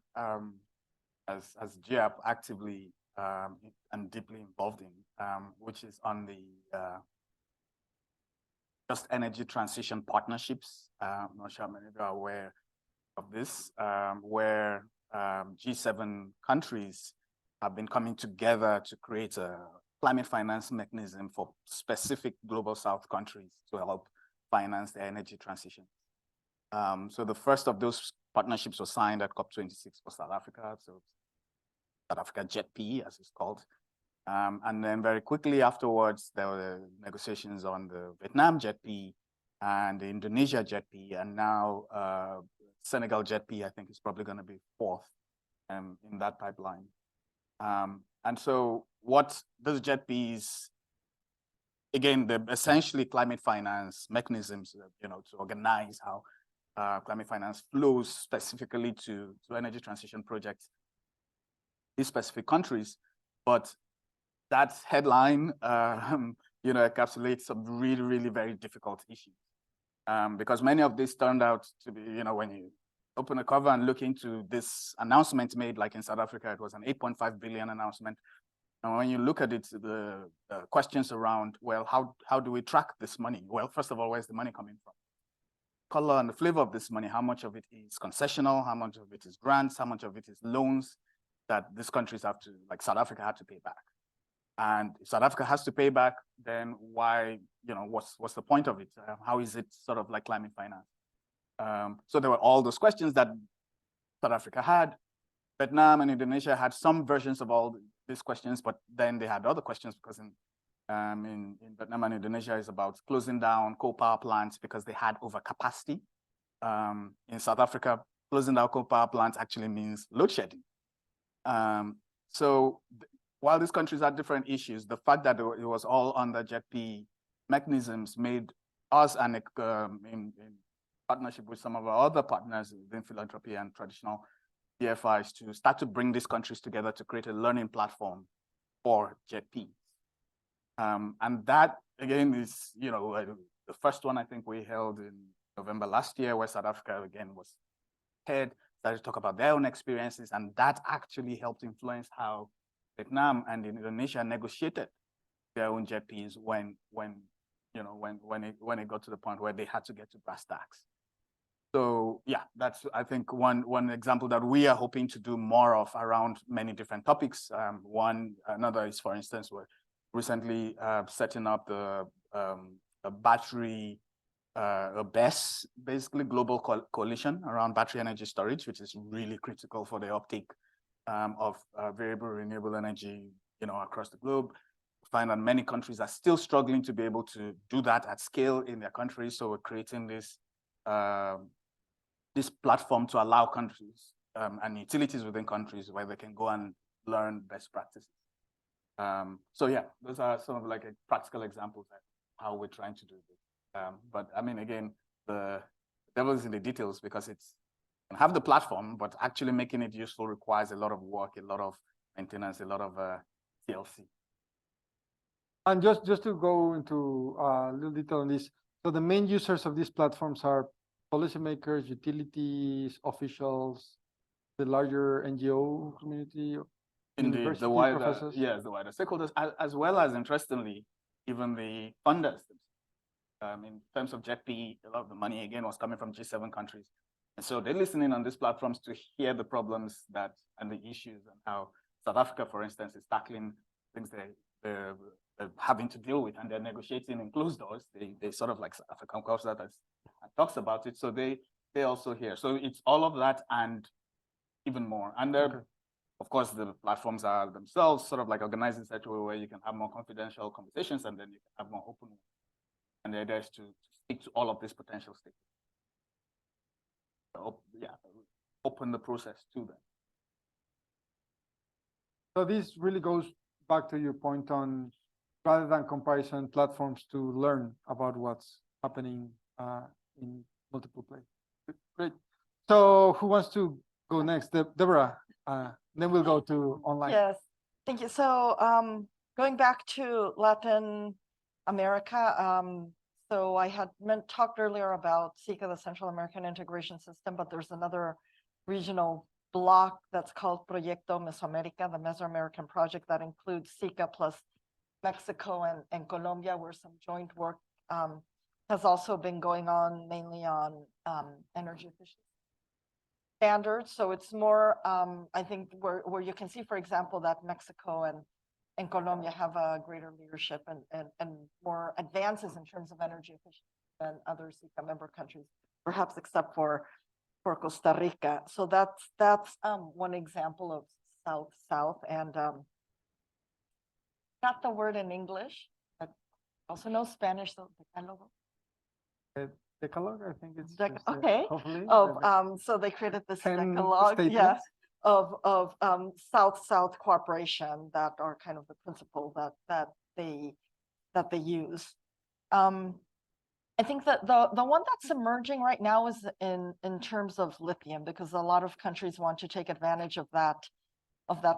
as GIAP actively and deeply involved in, which is on the just energy transition partnerships. I'm not sure many are aware of this, where G7 countries have been coming together to create a climate finance mechanism for specific global South countries to help finance their energy transition. So the first of those partnerships was signed at COP26 for South Africa, so South Africa JETP, as it's called. And then very quickly afterwards, there were negotiations on the Vietnam JETP and the Indonesia JETP, and now Senegal JETP, I think, is probably going to be fourth in that pipeline. And so what those JETPs, again, they're essentially climate finance mechanisms, to organize how climate finance flows specifically to energy transition projects in specific countries. But that headline, encapsulates some really, really very difficult issues. Because many of these turned out to be, when you open a cover and look into this announcement made, like in South Africa, it was an 8.5 billion announcement. And when you look at it, the questions around, well, how do we track this money? Well, first of all, where's the money coming from? Color and the flavor of this money, how much of it is concessional, how much of it is grants, how much of it is loans that these countries have to, like South Africa had to pay back. And if South Africa has to pay back, then why, what's the point of it? How is it sort of like climate finance? So there were all those questions that South Africa had. Vietnam and Indonesia had some versions of all these questions, but then they had other questions because in Vietnam and Indonesia is about closing down coal power plants because they had overcapacity. In South Africa, closing down coal power plants actually means load shedding. So while these countries had different issues, the fact that it was all under JETP mechanisms made us, and partnership with some of our other partners within philanthropy and traditional DFIs to start to bring these countries together to create a learning platform for JETPs. And that, again, is, the first one I think we held in November last year, where South Africa, again, was head, started to talk about their own experiences, and that actually helped influence how Vietnam and Indonesia negotiated their own JETPs when it got to the point where they had to get to brass tacks. So yeah, that's, I think, one example that we are hoping to do more of around many different topics. Another is, for instance, we're recently setting up the a battery, a BESS, basically global coalition around battery energy storage, which is really critical for the uptake of variable renewable energy, across the globe. We find that many countries are still struggling to be able to do that at scale in their countries. So we're creating this this platform to allow countries and utilities within countries where they can go and learn best practices. So yeah, those are some of like practical examples of how we're trying to do this. But I mean, again, the devil is in the details, because it's have the platform, but actually making it useful requires a lot of work, a lot of maintenance, a lot of TLC. And just to go into a little detail on this, so the main users of these platforms are policymakers, utilities, officials, the larger NGO community, Indeed, the wider stakeholders, as well as, interestingly, even the funders. In terms of JETP, a lot of the money, again, was coming from G7 countries. And so they're listening on these platforms to hear the problems and the issues, and how South Africa, for instance, is tackling things they're having to deal with, and they're negotiating in closed doors. They sort of like South African Council that talks about it. So they also hear. So it's all of that and even more. And of course, the platforms are themselves sort of like organized in such a way where you can have more confidential conversations, and then you can have more open ones. And the idea is to speak to all of these potential stakeholders. So, yeah, open the process to them. So this really goes back to your point on, rather than comparison, platforms to learn about what's happening in multiple places. Great. So who wants to go next? Deborah, then we'll go to online. Yes, thank you. So going back to Latin America, so I had talked earlier about SICA, the Central American Integration System, but there's another regional block that's called Proyecto Mesoamérica, the Mesoamerican project, that includes SICA plus Mexico and Colombia, where some joint work has also been going on, mainly on energy efficiency standards. So it's more, I think, where you can see, for example, that Mexico and Colombia have a greater leadership and more advances in terms of energy efficiency than other SICA member countries, perhaps except for Costa Rica. So that's one example of South-South, and not the word in English, but also no Spanish, so Decalogue, I think it's okay. Hopefully. So they created this 10 decalogue, statements. of South-South cooperation that are kind of the principle that they use. I think that the one that's emerging right now is in terms of lithium, because a lot of countries want to take advantage of that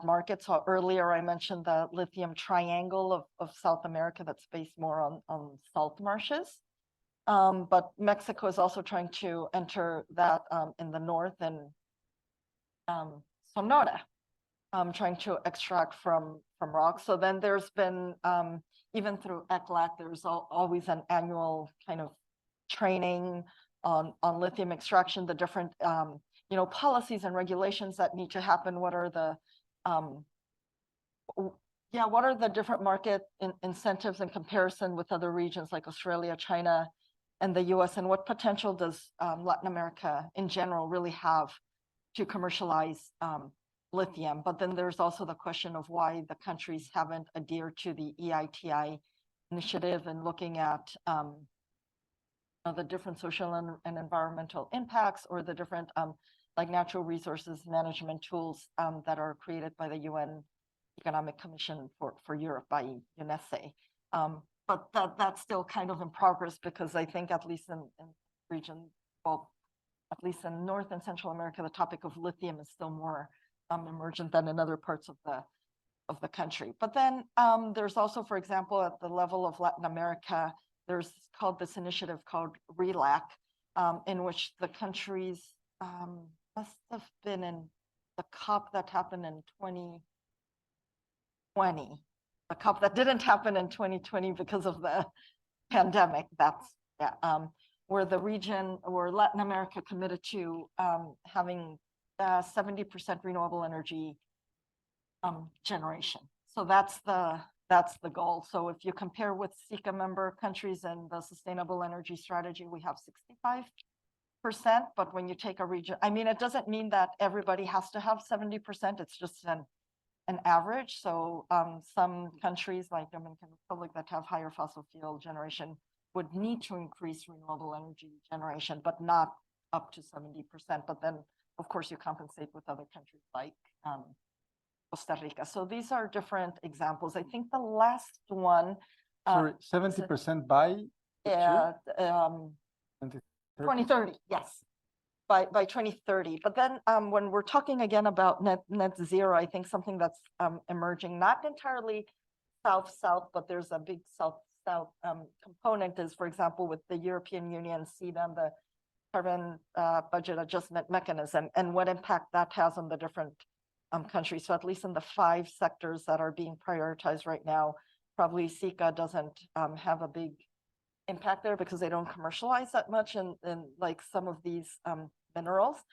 market. So earlier I mentioned the lithium triangle of South America that's based more on salt marshes. But Mexico is also trying to enter that in the north, and Sonora, trying to extract from rocks. So then there's been, even through ECLAC, there's always an annual kind of training on lithium extraction, the different policies and regulations that need to happen. What are the different market incentives in comparison with other regions like Australia, China, and the US, and what potential does Latin America in general really have to commercialize lithium? But then there's also the question of why the countries haven't adhered to the EITI initiative, and looking at the different social and environmental impacts, or the different like natural resources management tools that are created by the UN Economic Commission for Europe, by UNESE. But that's still kind of in progress, because I think, at least in the region, well, at least in North and Central America, the topic of lithium is still more emergent than in other parts of the country. But then there's also, for example, at the level of Latin America, there's this initiative called RELAC, in which the countries must have been in the COP that happened in 2020, the COP that didn't happen in 2020 because of the pandemic. That's where the region, where Latin America committed to having 70% renewable energy generation. So that's the goal. So if you compare with SICA member countries and the sustainable energy strategy, we have 65%. But when you take a region, I mean, it doesn't mean that everybody has to have 70%. It's just an average. So some countries like Dominican Republic that have higher fossil fuel generation would need to increase renewable energy generation, but not up to 70%. But then, of course, you compensate with other countries like Costa Rica. So these are different examples. I think the last one. Sorry, 70% by? Yeah, 2030, yes, by 2030. But then when we're talking again about net zero, I think something that's emerging, not entirely south-south, but there's a big south-south component is, for example, with the European Union, CBAM, the carbon budget adjustment mechanism, and what impact that has on the different countries. So at least in the 5 sectors that are being prioritized right now, probably SICA doesn't have a big impact there because they don't commercialize that much in like some of these minerals.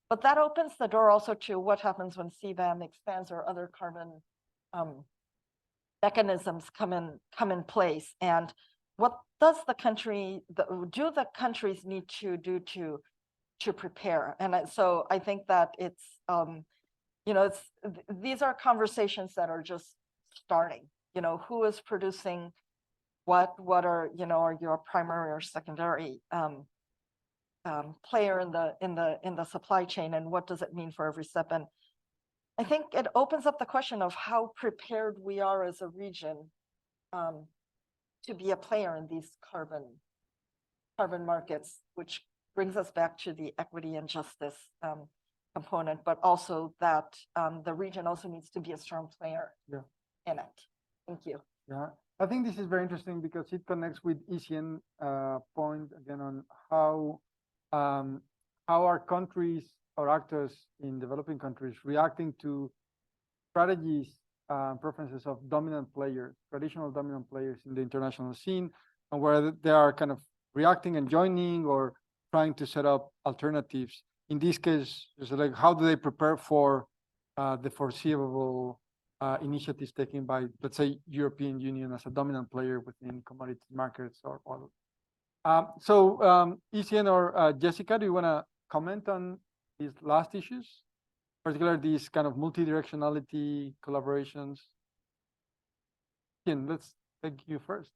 But that opens the door also to what happens when CBAM expands or other carbon mechanisms come in place, and what does the country do the countries need to do to prepare? And so I think that it's you know, these are conversations that are just starting. You know, who is producing what are, you know, are you a primary or secondary player in the supply chain, and what does it mean for every step? And I think it opens up the question of how prepared we are as a region to be a player in these carbon markets, which brings us back to the equity and justice component, but also that the region also needs to be a strong player in it. Thank you. Yeah, I think this is very interesting because it connects with Isian point again on how our countries or actors in developing countries reacting to strategies, preferences of dominant players, traditional dominant players in the international scene, and where they are kind of reacting and joining or trying to set up alternatives. In this case, it's like, how do they prepare for the foreseeable initiatives taken by, let's say, European Union as a dominant player within commodity markets or oil? So Isian or Jessica, do you want to comment on these last issues, particularly these kind of multi-directionality collaborations? Isian, let's take you first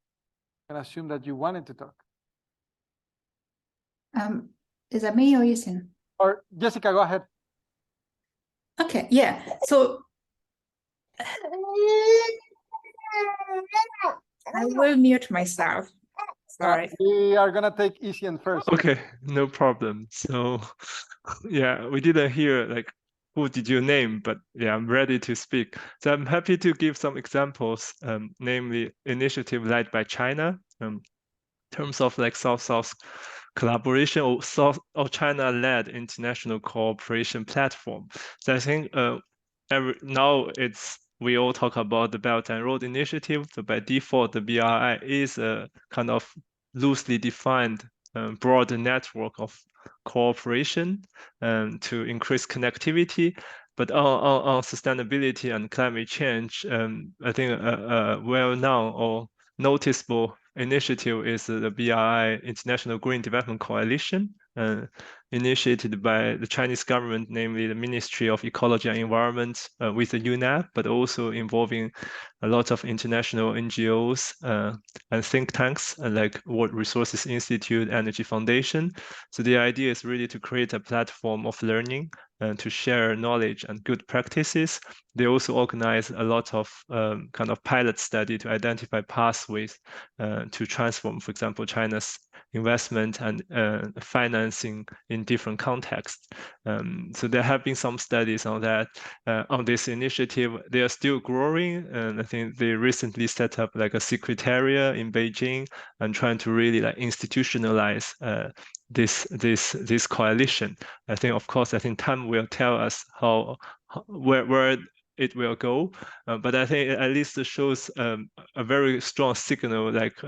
and assume that you wanted to talk. Is that me or Isian? Or Jessica, go ahead. Okay, yeah. So I will mute myself. Sorry. We are gonna take Isian first. Okay, no problem. So yeah, we didn't hear like who did you name, but yeah, I'm ready to speak. So I'm happy to give some examples, namely initiative led by China, in terms of like South-South collaboration or China-led international cooperation platform. So I think now we all talk about the Belt and Road Initiative. So by default, the BRI is a kind of loosely defined broader network of cooperation to increase connectivity. But on sustainability and climate change, I think well-known or noticeable initiative is the BRI International Green Development Coalition. initiated by the Chinese government, namely the Ministry of Ecology and Environment with the UNEP, but also involving a lot of international NGOs and think tanks like World Resources Institute, Energy Foundation. So the idea is really to create a platform of learning and to share knowledge and good practices. They also organize a lot of kind of pilot study to identify pathways to transform, for example, China's investment and financing in different contexts. So there have been some studies on that, on this initiative. They are still growing, and I think they recently set up like a secretariat in Beijing and trying to really like institutionalize this coalition. I think, of course, I think time will tell us where it will go, but I think it at least shows a very strong signal, like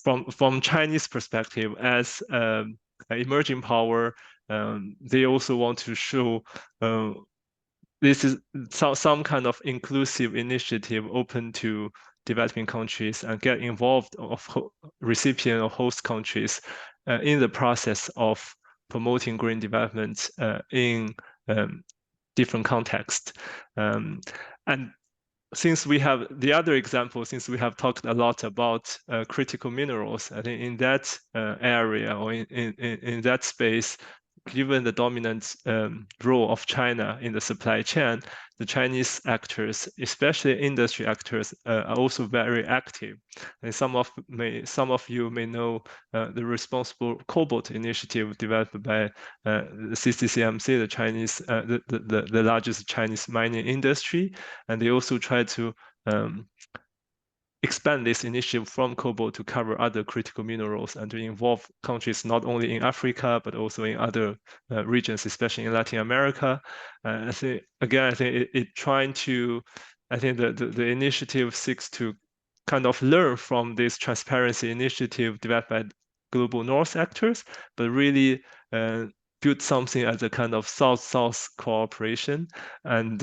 from Chinese perspective, as an emerging power, they also want to show this is some kind of inclusive initiative open to developing countries and get involved of recipient or host countries in the process of promoting green development in different contexts. And since we have the other example, since we have talked a lot about critical minerals, I think in that area or in that space, given the dominant role of China in the supply chain, the Chinese actors, especially industry actors, are also very active. And some of you may know the Responsible Cobalt Initiative developed by the CCCMC, the Chinese, the largest Chinese mining industry, and they also try to expand this initiative from cobalt to cover other critical minerals and to involve countries not only in Africa, but also in other regions, especially in Latin America. I think, again, I think I think the initiative seeks to kind of learn from this transparency initiative developed by global North actors, but really build something as a kind of South-South cooperation and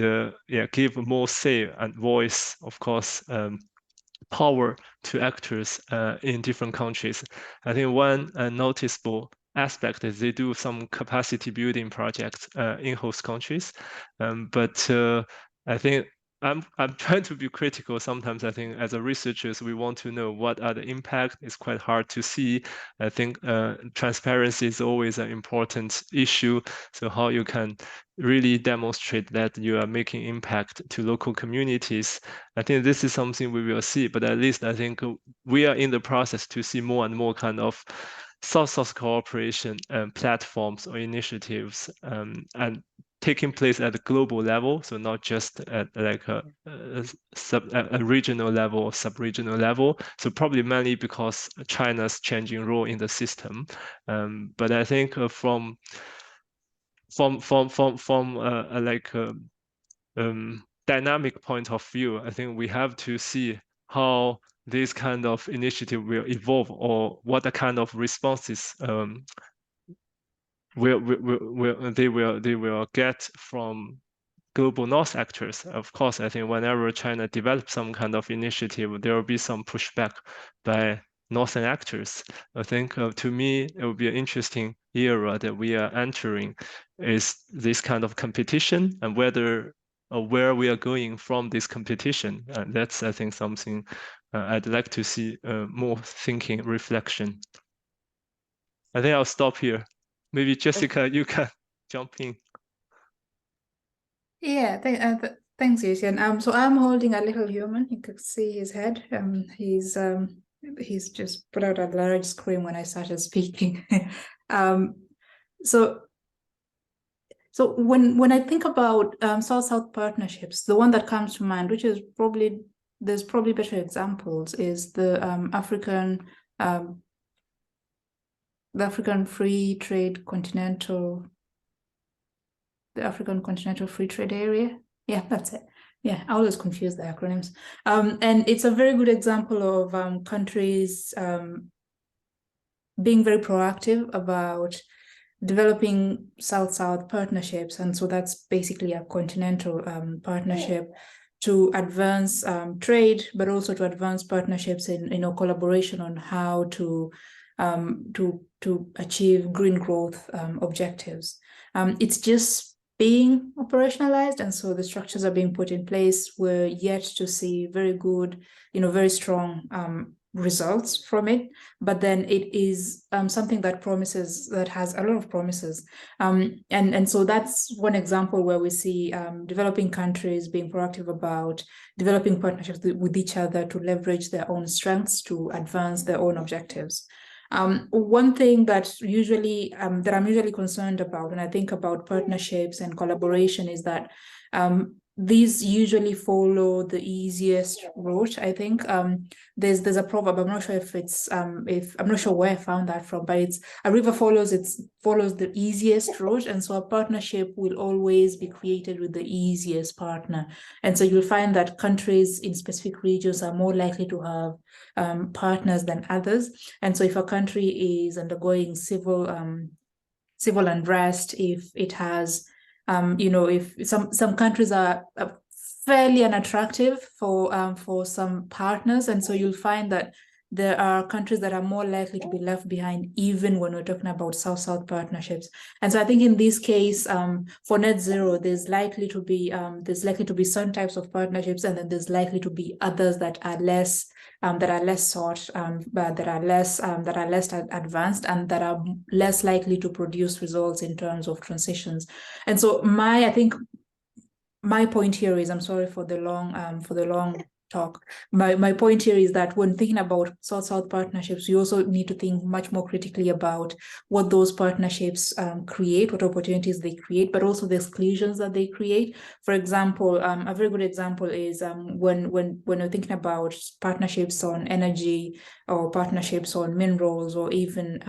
give more say and voice, of course, power to actors in different countries. I think one noticeable aspect is they do some capacity building projects in host countries, but I think I'm trying to be critical. Sometimes I think as a researchers, we want to know what are the impact. It's quite hard to see. I think transparency is always an important issue. So how you can really demonstrate that you are making impact to local communities. I think this is something we will see, but at least I think we are in the process to see more and more kind of South-South cooperation platforms or initiatives and taking place at a global level, so not just at like a regional level or sub-regional level. So probably mainly because China's changing role in the system. But I think from dynamic point of view, I think we have to see how this kind of initiative will evolve, or what the kind of responses they will get from global North actors. Of course, I think whenever China develops some kind of initiative, there will be some pushback by Northern actors. I think to me, it will be an interesting era that we are entering, is this kind of competition and whether where we are going from this competition. And that's, I think, something I'd like to see more thinking, reflection. I think I'll stop here. Maybe Jessica, you can jump in. Yeah, thanks, Yuxian. So I'm holding a little human. You could see his head. He's just put out a large scream when I started speaking. So when I think about South-South partnerships, the one that comes to mind, which is there's probably better examples, is the African Free Trade Continental. The African Continental Free Trade Area. Yeah, that's it. Yeah, I always confuse the acronyms. And it's a very good example of countries being very proactive about developing South-South partnerships. And so that's basically a continental partnership to advance trade, but also to advance partnerships in collaboration on how to to achieve green growth objectives. It's just being operationalized, and so the structures are being put in place. We're yet to see very good, very strong results from it, but then it is something that has a lot of promises, and so that's one example where we see developing countries being proactive about developing partnerships with each other to leverage their own strengths to advance their own objectives. One thing that I'm usually concerned about when I think about partnerships and collaboration is that these usually follow the easiest route. I think there's a proverb. I'm not sure I'm not sure where I found that from, but it's a river follows the easiest route, and so a partnership will always be created with the easiest partner. And so you'll find that countries in specific regions are more likely to have partners than others. And so if a country is undergoing civil unrest, if it has if some countries are fairly unattractive for some partners, and so you'll find that there are countries that are more likely to be left behind, even when we're talking about South-South partnerships. And so I think in this case, for net zero, there's likely to be certain types of partnerships, and then there's likely to be others that are less sought, but that are less advanced, and that are less likely to produce results in terms of transitions. And so I think my point here is, I'm sorry for the long talk. My point here is that when thinking about South-South partnerships, you also need to think much more critically about what those partnerships create, what opportunities they create, but also the exclusions that they create. For example, a very good example is when you're thinking about partnerships on energy or partnerships on minerals or even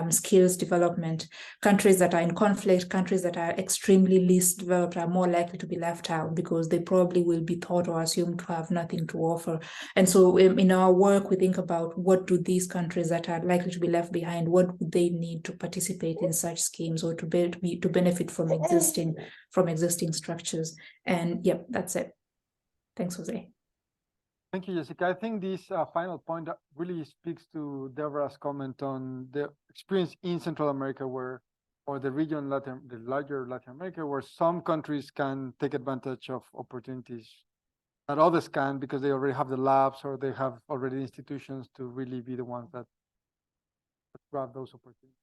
skills development, countries that are in conflict, countries that are extremely least developed are more likely to be left out because they probably will be thought or assumed to have nothing to offer. And so in our work, we think about what do these countries that are likely to be left behind, what would they need to participate in such schemes or to benefit from existing structures. And yeah, that's it. Thanks, Jose. Thank you, Jessica. I think this final point really speaks to Deborah's comment on the experience in Central America, or the region, the larger Latin America, where some countries can take advantage of opportunities that others can because they already have the labs or they have already institutions to really be the ones that grab those opportunities.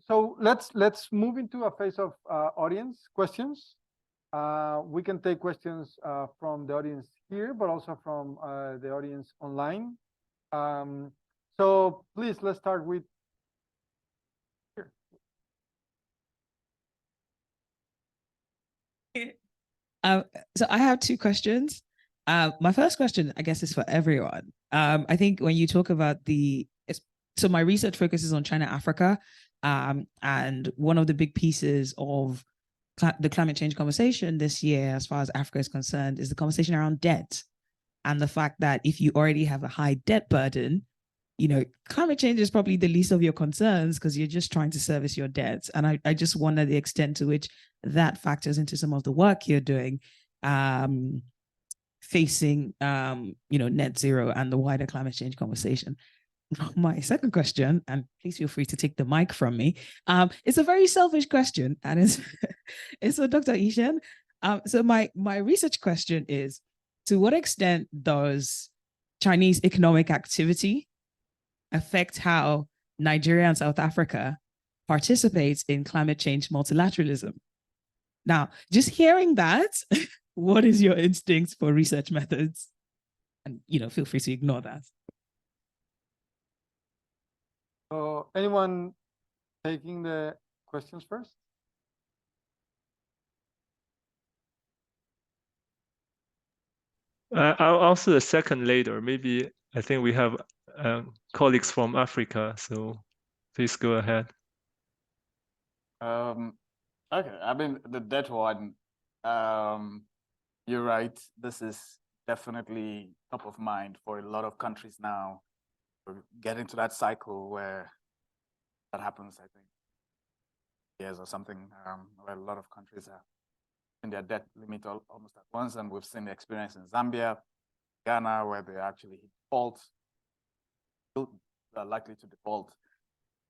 So let's move into a phase of audience questions. We can take questions from the audience here, but also from the audience online. So please, let's start with here. So I have two questions. My first question, I guess, is for everyone. I think when you talk about so my research focuses on China, Africa, and one of the big pieces of the climate change conversation this year, as far as Africa is concerned, is the conversation around debt and the fact that if you already have a high debt burden, climate change is probably the least of your concerns because you're just trying to service your debts. And I just wonder the extent to which that factors into some of the work you're doing, facing, net zero and the wider climate change conversation. My second question, and please feel free to take the mic from me, it's a very selfish question, and it's for Dr. Ishen. So my research question is, to what extent does Chinese economic activity affect how Nigeria and South Africa participates in climate change multilateralism? Now, just hearing that, what is your instincts for research methods? And, feel free to ignore that. So anyone taking the questions first? I'll answer the second later. Maybe I think we have colleagues from Africa, so please go ahead. Okay, I mean, the debt one, you're right. This is definitely top of mind for a lot of countries now. We're getting to that cycle where that happens, I think, years or something, where a lot of countries are in their debt limit almost at once. And we've seen the experience in Zambia, Ghana, where they actually hit default. likely to default.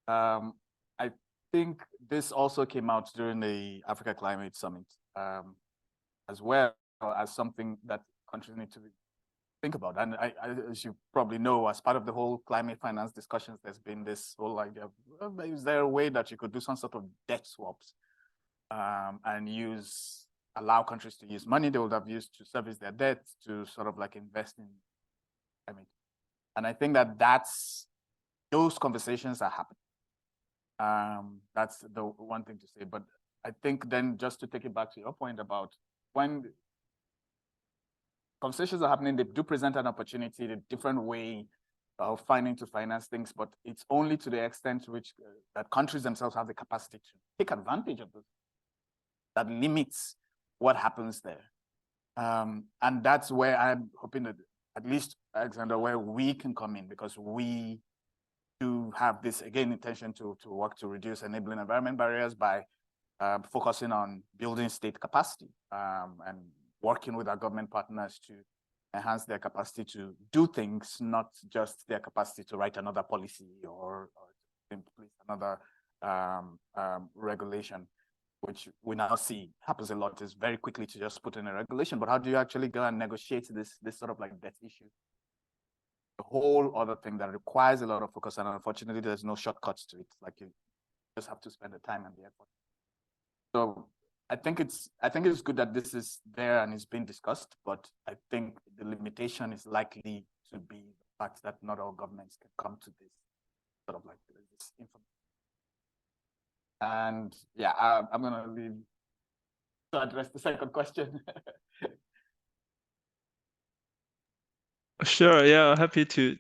I think this also came out during the Africa Climate Summit, as well as something that countries need to think about. And as you probably know, as part of the whole climate finance discussions, there's been this whole idea of, well, is there a way that you could do some sort of debt swaps and allow countries to use money they would have used to service their debt to sort of like invest in climate. And I think those conversations are happening. That's the one thing to say. But I think then just to take it back to your point about when conversations are happening, they do present an opportunity, a different way of finding to finance things, but it's only to the extent to which that countries themselves have the capacity to take advantage of this. That limits what happens there. And that's where I'm hoping that, at least, Alexander, where we can come in, because we do have this, again, intention to work to reduce enabling environment barriers by focusing on building state capacity and working with our government partners to enhance their capacity to do things, not just their capacity to write another policy or implement another regulation, which we now see happens a lot, is very quickly to just put in a regulation. But how do you actually go and negotiate this sort of like debt issue? A whole other thing that requires a lot of focus, and unfortunately, there's no shortcuts to it. Like, you just have to spend the time and the effort. So I think it's good that this is there and it's being discussed, but I think the limitation is likely to be the fact that not all governments can come to this sort of like this information. And yeah, I'm gonna leave to address the second question. Sure. Yeah, happy to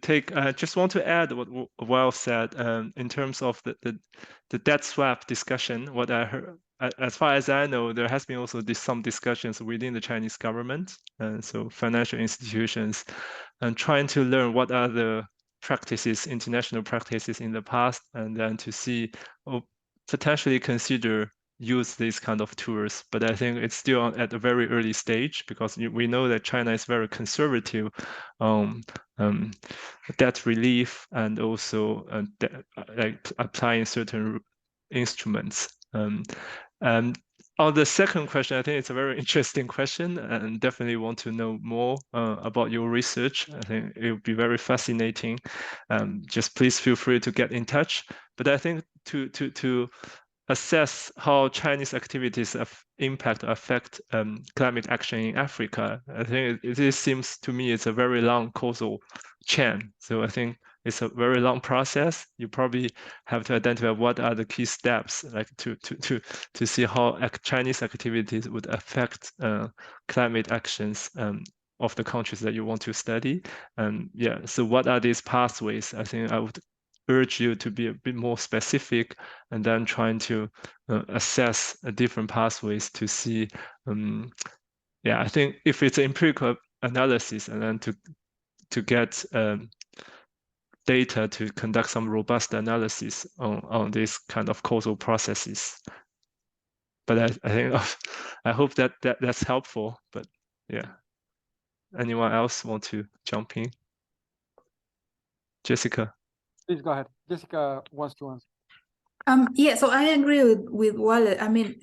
take. I just want to add what Will said in terms of the debt swap discussion. What I heard, as far as I know, there has been also some discussions within the Chinese government, and so financial institutions, and trying to learn what are the practices, international practices in the past, and then to see or potentially consider use these kind of tools, but I think it's still at a very early stage because we know that China is very conservative debt relief and also like applying certain instruments. And on the second question, I think it's a very interesting question and definitely want to know more about your research. I think it would be very fascinating. Just please feel free to get in touch. But I think to assess how Chinese activities affect climate action in Africa, I think it seems to me it's a very long causal chain. So I think it's a very long process. You probably have to identify what are the key steps, like to see how Chinese activities would affect climate actions of the countries that you want to study. And yeah, so what are these pathways? I think I would urge you to be a bit more specific and then trying to assess different pathways to see. Yeah, I think if it's empirical analysis and then to get data to conduct some robust analysis on this kind of causal processes. But I think I hope that's helpful. But yeah, anyone else want to jump in? Jessica. Please go ahead. Jessica wants to answer. Yeah, so I agree with Wale. I mean,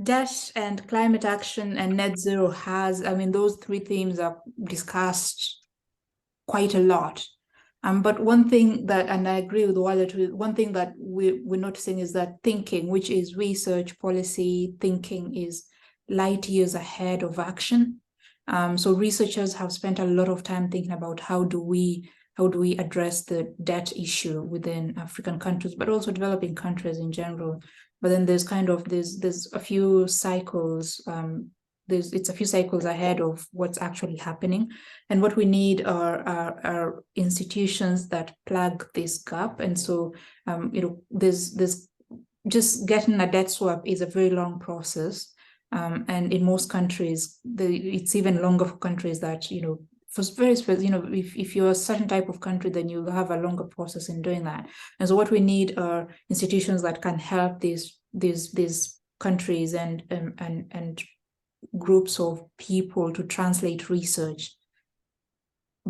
debt and climate action and net zero those three themes are discussed quite a lot. But one thing that, and I agree with Wale too, one thing that we're noticing is that thinking, which is research, policy, thinking, is light years ahead of action. So researchers have spent a lot of time thinking about how do we address the debt issue within African countries, but also developing countries in general. But then there's a few cycles. It's a few cycles ahead of what's actually happening, and what we need are institutions that plug this gap. And so, there's just getting a debt swap is a very long process, and in most countries, it's even longer for countries that for very specific, if you're a certain type of country, then you'll have a longer process in doing that. And so what we need are institutions that can help these countries and groups of people to translate research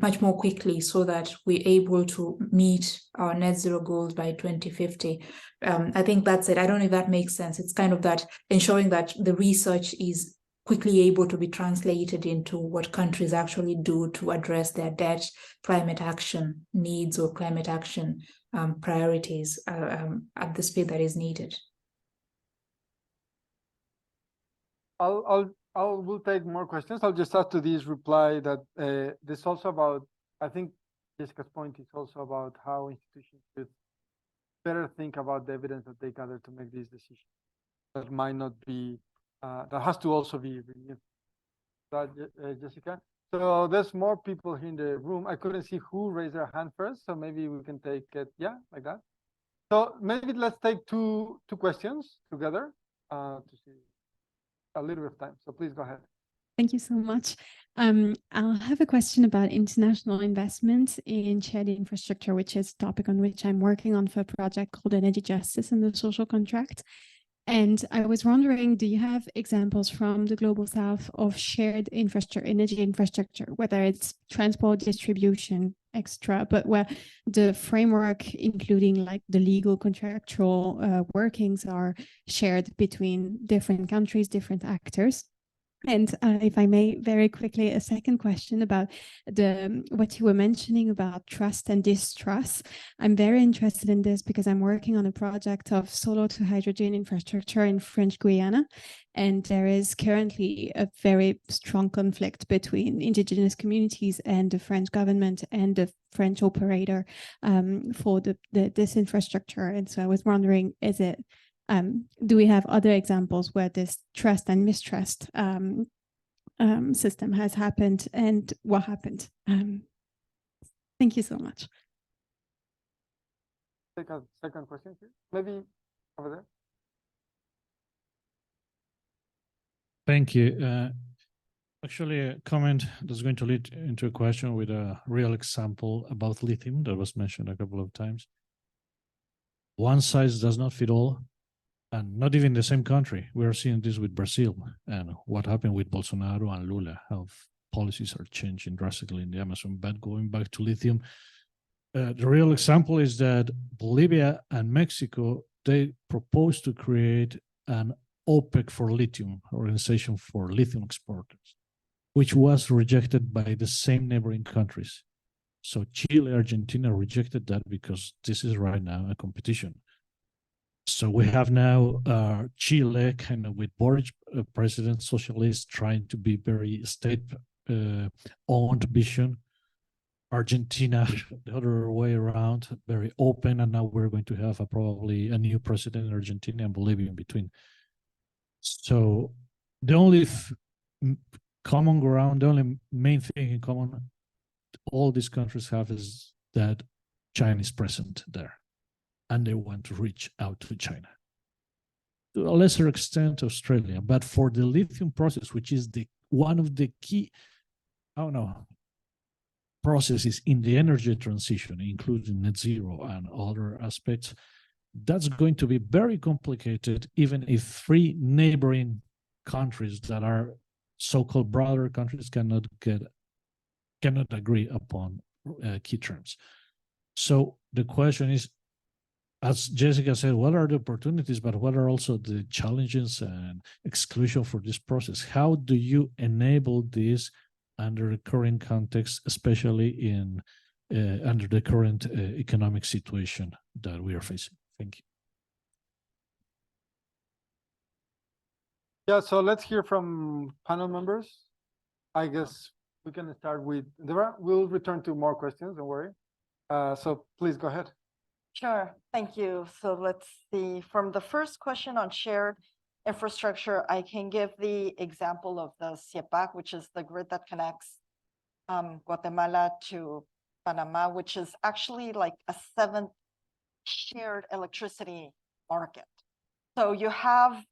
much more quickly so that we're able to meet our net zero goals by 2050. I think that's it. I don't know if that makes sense. It's kind of that ensuring that the research is quickly able to be translated into what countries actually do to address their debt, climate action needs or climate action priorities at the speed that is needed. We'll take more questions. I'll just add to this reply that this also about, I think Jessica's point is also about how institutions should better think about the evidence that they gather to make these decisions. That might not be, that has to also be renewed. Jessica. So there's more people here in the room. I couldn't see who raised their hand first, so maybe we can take it, yeah, like that. So maybe let's take two questions together to see a little bit of time. So please go ahead. Thank you so much. I'll have a question about international investment in shared infrastructure, which is a topic on which I'm working on for a project called Energy Justice and the Social Contract. And I was wondering, do you have examples from the Global South of shared infrastructure, energy infrastructure, whether it's transport, distribution, extra, but where the framework, including like the legal contractual workings, are shared between different countries, different actors? And if I may, very quickly, a second question about what you were mentioning about trust and distrust. I'm very interested in this because I'm working on a project of solar to hydrogen infrastructure in French Guiana. And there is currently a very strong conflict between indigenous communities and the French government and the French operator for this infrastructure. And so I was wondering, do we have other examples where this trust and mistrust system has happened, and what happened? Thank you so much. Take a second question, please. Maybe over there. Thank you. Actually, a comment that's going to lead into a question with a real example about lithium that was mentioned a couple of times. One size does not fit all. And not even the same country. We are seeing this with Brazil and what happened with Bolsonaro and Lula, how policies are changing drastically in the Amazon. But going back to lithium, the real example is that Bolivia and Mexico, they proposed to create an OPEC for lithium, Organization for Lithium Exporters, which was rejected by the same neighboring countries. So Chile, Argentina rejected that because this is right now a competition. So we have now Chile kind of with Boric, president socialist, trying to be very state-owned vision. Argentina, the other way around, very open. And now we're going to have probably a new president in Argentina and Bolivia in between. So the only common ground, the only main thing in common all these countries have is that China is present there. And they want to reach out to China. To a lesser extent, Australia. But for the lithium process, which is one of the key, processes in the energy transition, including net zero and other aspects, that's going to be very complicated, even if three neighboring countries that are so-called brother countries cannot agree upon key terms. So the question is, as Jessica said, what are the opportunities, but what are also the challenges and exclusion for this process? How do you enable this under the current context, especially in under the current economic situation that we are facing? Thank you. Yeah, so let's hear from panel members. I guess we can start with Deborah. We'll return to more questions, don't worry. So please go ahead. Sure, thank you. So let's see, from the first question on shared infrastructure, I can give the example of the CIEPAC, which is the grid that connects Guatemala to Panama, which is actually like a 7th shared electricity market. So you have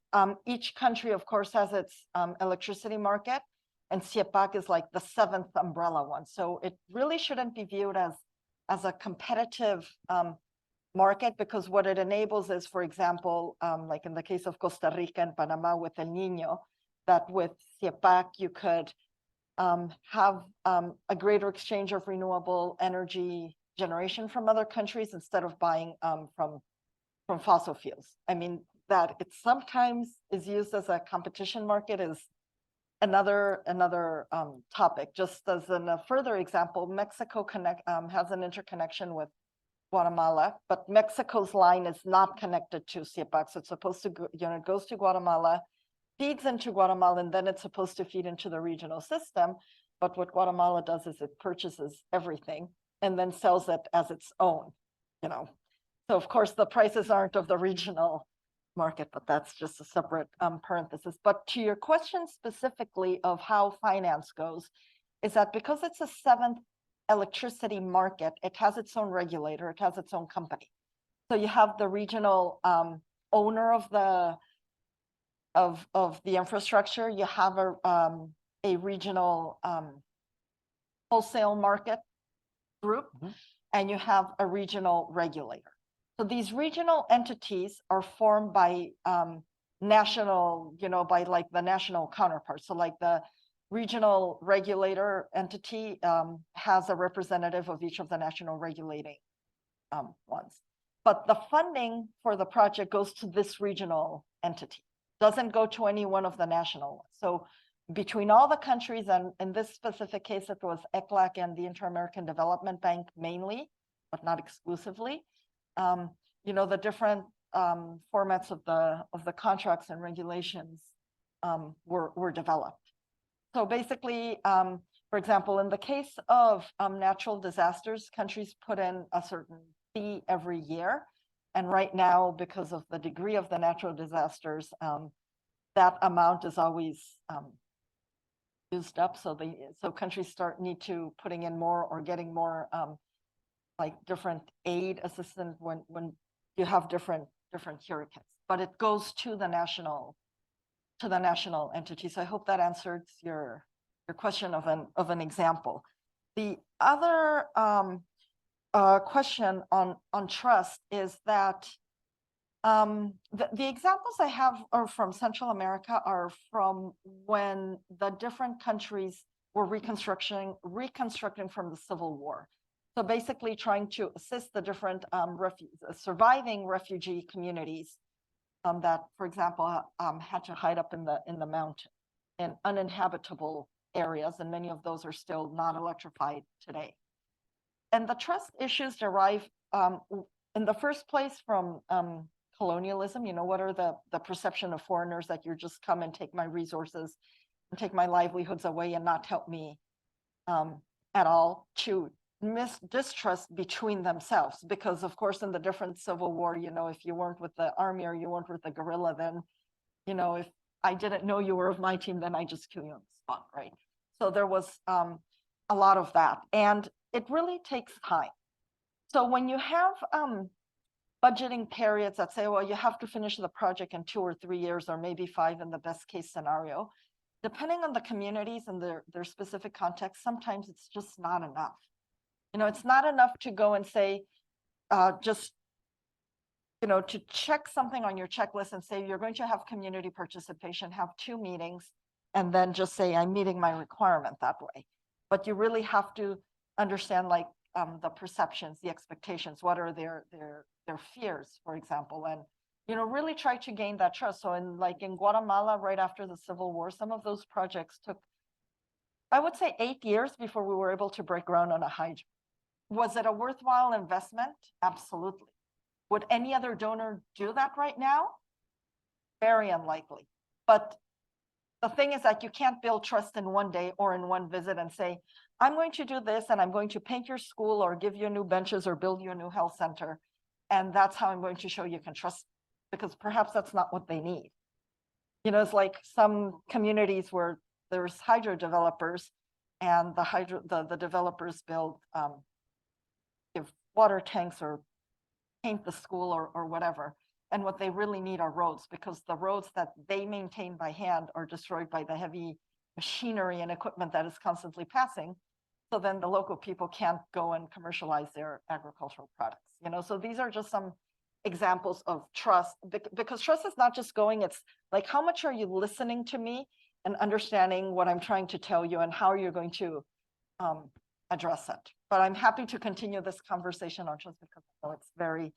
each country, of course, has its electricity market, and CIEPAC is like the 7th umbrella one. So it really shouldn't be viewed as a competitive market, because what it enables is, for example, like in the case of Costa Rica and Panama with El Niño, that with CIEPAC you could have a greater exchange of renewable energy generation from other countries instead of buying from fossil fuels. I mean, that it sometimes is used as a competition market is another topic. Just as a further example, Mexico has an interconnection with Guatemala, but Mexico's line is not connected to CIEPAC. So it's supposed to go, it goes to Guatemala, feeds into Guatemala, and then it's supposed to feed into the regional system. But what Guatemala does is it purchases everything and then sells it as its own, So of course the prices aren't of the regional market, but that's just a separate parenthesis. But to your question specifically of how finance goes, is that because it's a seventh electricity market, it has its own regulator, it has its own company. So you have the regional owner of the infrastructure, you have a regional wholesale market group, and you have a regional regulator. So these regional entities are formed by national, by like the national counterparts. So like the regional regulator entity has a representative of each of the national regulating ones. But the funding for the project goes to this regional entity, doesn't go to any one of the national ones. So between all the countries, and in this specific case, it was ECLAC and the Inter-American Development Bank mainly, but not exclusively, the different formats of the contracts and regulations were developed. So basically, for example, in the case of natural disasters, countries put in a certain fee every year. And right now, because of the degree of the natural disasters, that amount is always used up. So countries need to putting in more or getting more like different aid assistance when you have different hurricanes. But it goes to the national entity. So I hope that answered your question of an example. The other question on trust is that the examples I have are from Central America, are from when the different countries were reconstructing from the Civil War. So basically trying to assist the different surviving refugee communities that, for example, had to hide up in the mountain in uninhabitable areas, and many of those are still not electrified today. And the trust issues derive in the first place from colonialism. What are the perception of foreigners that you're just come and take my resources and take my livelihoods away and not help me at all, to distrust between themselves, because of course in the different Civil War, if you weren't with the army or you weren't with the guerrilla, then if I didn't know you were of my team, then I just kill you on the spot, right? So there was a lot of that, and it really takes time. So when you have budgeting periods that say, well, you have to finish the project in 2 or 3 years, or maybe 5 in the best case scenario, depending on the communities and their specific context, sometimes it's just not enough. It's not enough to go and say, to check something on your checklist and say, you're going to have community participation, have 2 meetings, and then just say, I'm meeting my requirement that way. But you really have to understand, like, the perceptions, the expectations, what are their fears, for example, and, really try to gain that trust. So in Guatemala, right after the Civil War, some of those projects took, I would say, 8 years before we were able to break ground on a hydrant. Was it a worthwhile investment? Absolutely. Would any other donor do that right now? Very unlikely. But the thing is that you can't build trust in one day or in one visit and say, I'm going to do this and I'm going to paint your school or give you new benches or build you a new health center. And that's how I'm going to show you can trust, because perhaps that's not what they need. It's like some communities where there's hydro developers, and the developers build give water tanks or paint the school or whatever. And what they really need are roads, because the roads that they maintain by hand are destroyed by the heavy machinery and equipment that is constantly passing. So then the local people can't go and commercialize their agricultural products. So these are just some examples of trust, because trust is not just going, it's like, how much are you listening to me? and understanding what I'm trying to tell you and how you're going to address it. But I'm happy to continue this conversation on just because I know it's very,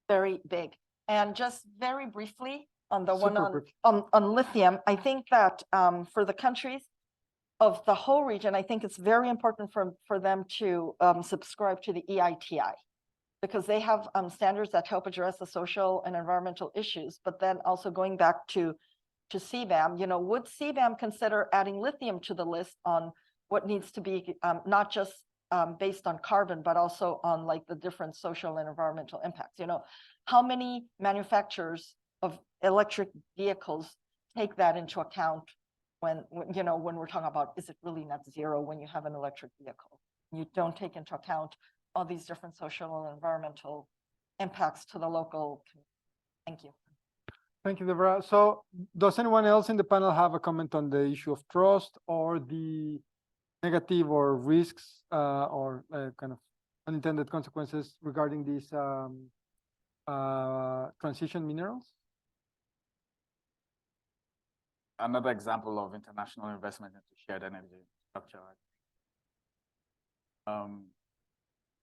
very big. And just very briefly on the one on lithium, I think that for the countries of the whole region, I think it's very important for them to subscribe to the EITI, because they have standards that help address the social and environmental issues. But then also going back to CBAM, you know, would CBAM consider adding lithium to the list on what needs to be not just based on carbon, but also on like the different social and environmental impacts? You know, how many manufacturers of electric vehicles take that into account when you know, when we're talking about, is it really net zero when you have an electric vehicle? You don't take into account all these different social and environmental impacts to the local community. Thank you. Thank you, Deborah. So does anyone else in the panel have a comment on the issue of trust or the negative or risks or kind of unintended consequences regarding these transition minerals? Another example of international investment into shared energy structure.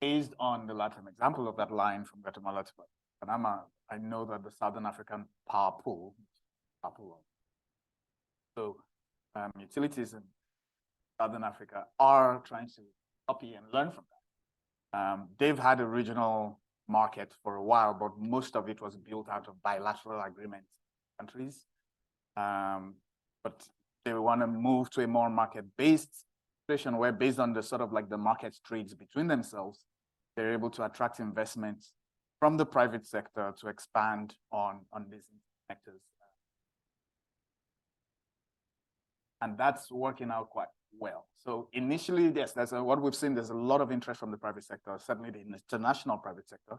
Based on the Latin example of that line from Guatemala to Panama, I know that the Southern African power pool, so utilities in Southern Africa are trying to copy and learn from that. They've had a regional market for a while, but most of it was built out of bilateral agreements with countries. But they want to move to a more market-based situation where, based on the sort of like the market trades between themselves, they're able to attract investments from the private sector to expand on these sectors. And that's working out quite well. So initially, yes, that's what we've seen. There's a lot of interest from the private sector, certainly the international private sector.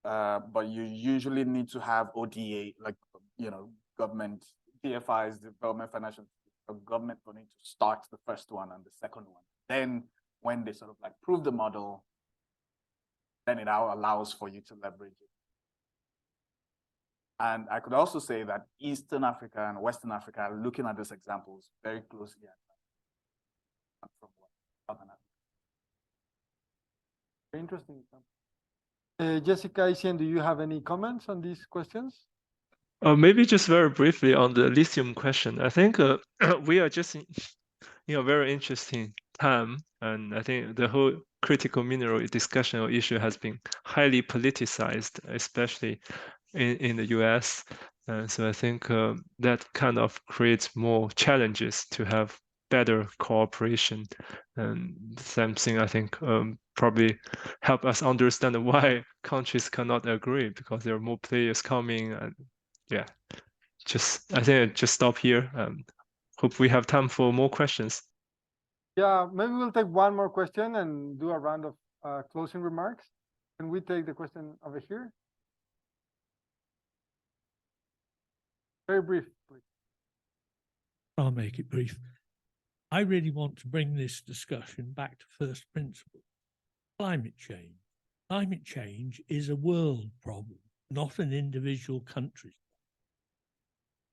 But you usually need to have ODA, like, you know, government, DFIs, development financial, government will need to start the first one and the second one. Then when they sort of like prove the model, then it now allows for you to leverage it. And I could also say that Eastern Africa and Western Africa are looking at these examples very closely. From Southern Africa. Very interesting. Jessica, Isian, do you have any comments on these questions? Maybe just very briefly on the lithium question. I think we are just in a very interesting time, and I think the whole critical mineral discussion or issue has been highly politicized, especially in the US. So I think that kind of creates more challenges to have better cooperation, and something I think probably help us understand why countries cannot agree, because there are more players coming. And yeah, I think I'll just stop here. Hope we have time for more questions. Yeah, maybe we'll take one more question and do a round of closing remarks. Can we take the question over here? Very brief, please. I'll make it brief. I really want to bring this discussion back to first principles. Climate change. Climate change is a world problem, not an individual country.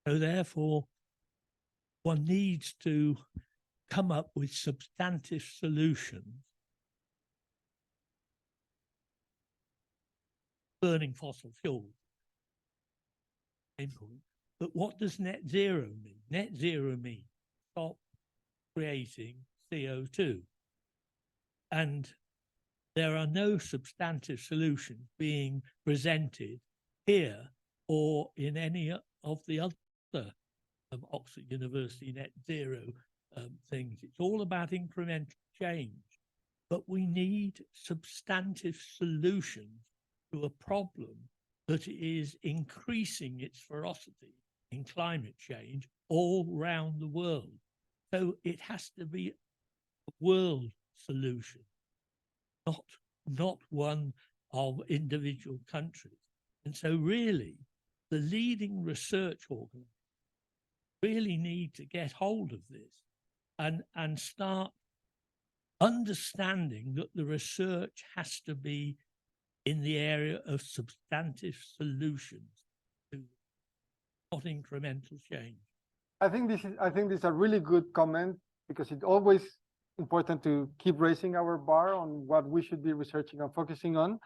So therefore, one needs to come up with substantive solutions. Burning fossil fuels. But what does net zero mean? Net zero means stop creating CO2. And there are no substantive solutions being presented here or in any of the other Oxford University net zero things. It's all about incremental change. But we need substantive solutions to a problem that is increasing its ferocity in climate change all around the world. So it has to be a world solution, not one of individual countries. And so really, the leading research organizations really need to get hold of this and start understanding that the research has to be in the area of substantive solutions, not incremental change. I think this is a really good comment because it's always important to keep raising our bar on what we should be researching and focusing on.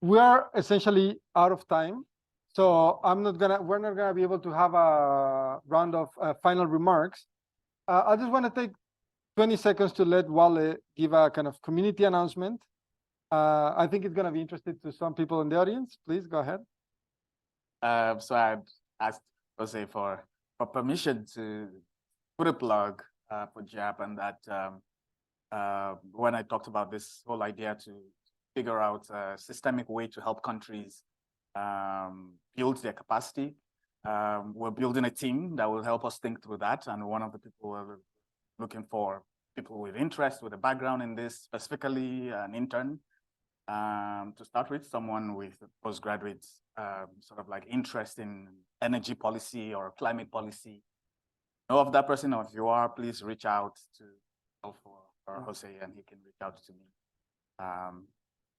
We are essentially out of time, so we're not gonna be able to have a round of final remarks. I just want to take 20 seconds to let Wale give a kind of community announcement. I think it's gonna be interesting to some people in the audience. Please go ahead. So I asked Jose for permission to put a plug for JAP, and that when I talked about this whole idea to figure out a systemic way to help countries build their capacity, we're building a team that will help us think through that. And one of the people we're looking for people with interest, with a background in this, specifically an intern, to start with, someone with postgraduate sort of like interest in energy policy or climate policy. Know of that person, or if you are, please reach out to or Jose, and he can reach out to me.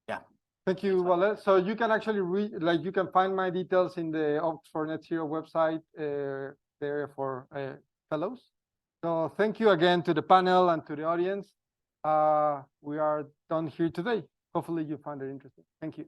Yeah. Thank you, Wale. So you can actually you can find my details in the Oxford Net Zero website there for fellows. So thank you again to the panel and to the audience. We are done here today. Hopefully you found it interesting. Thank you.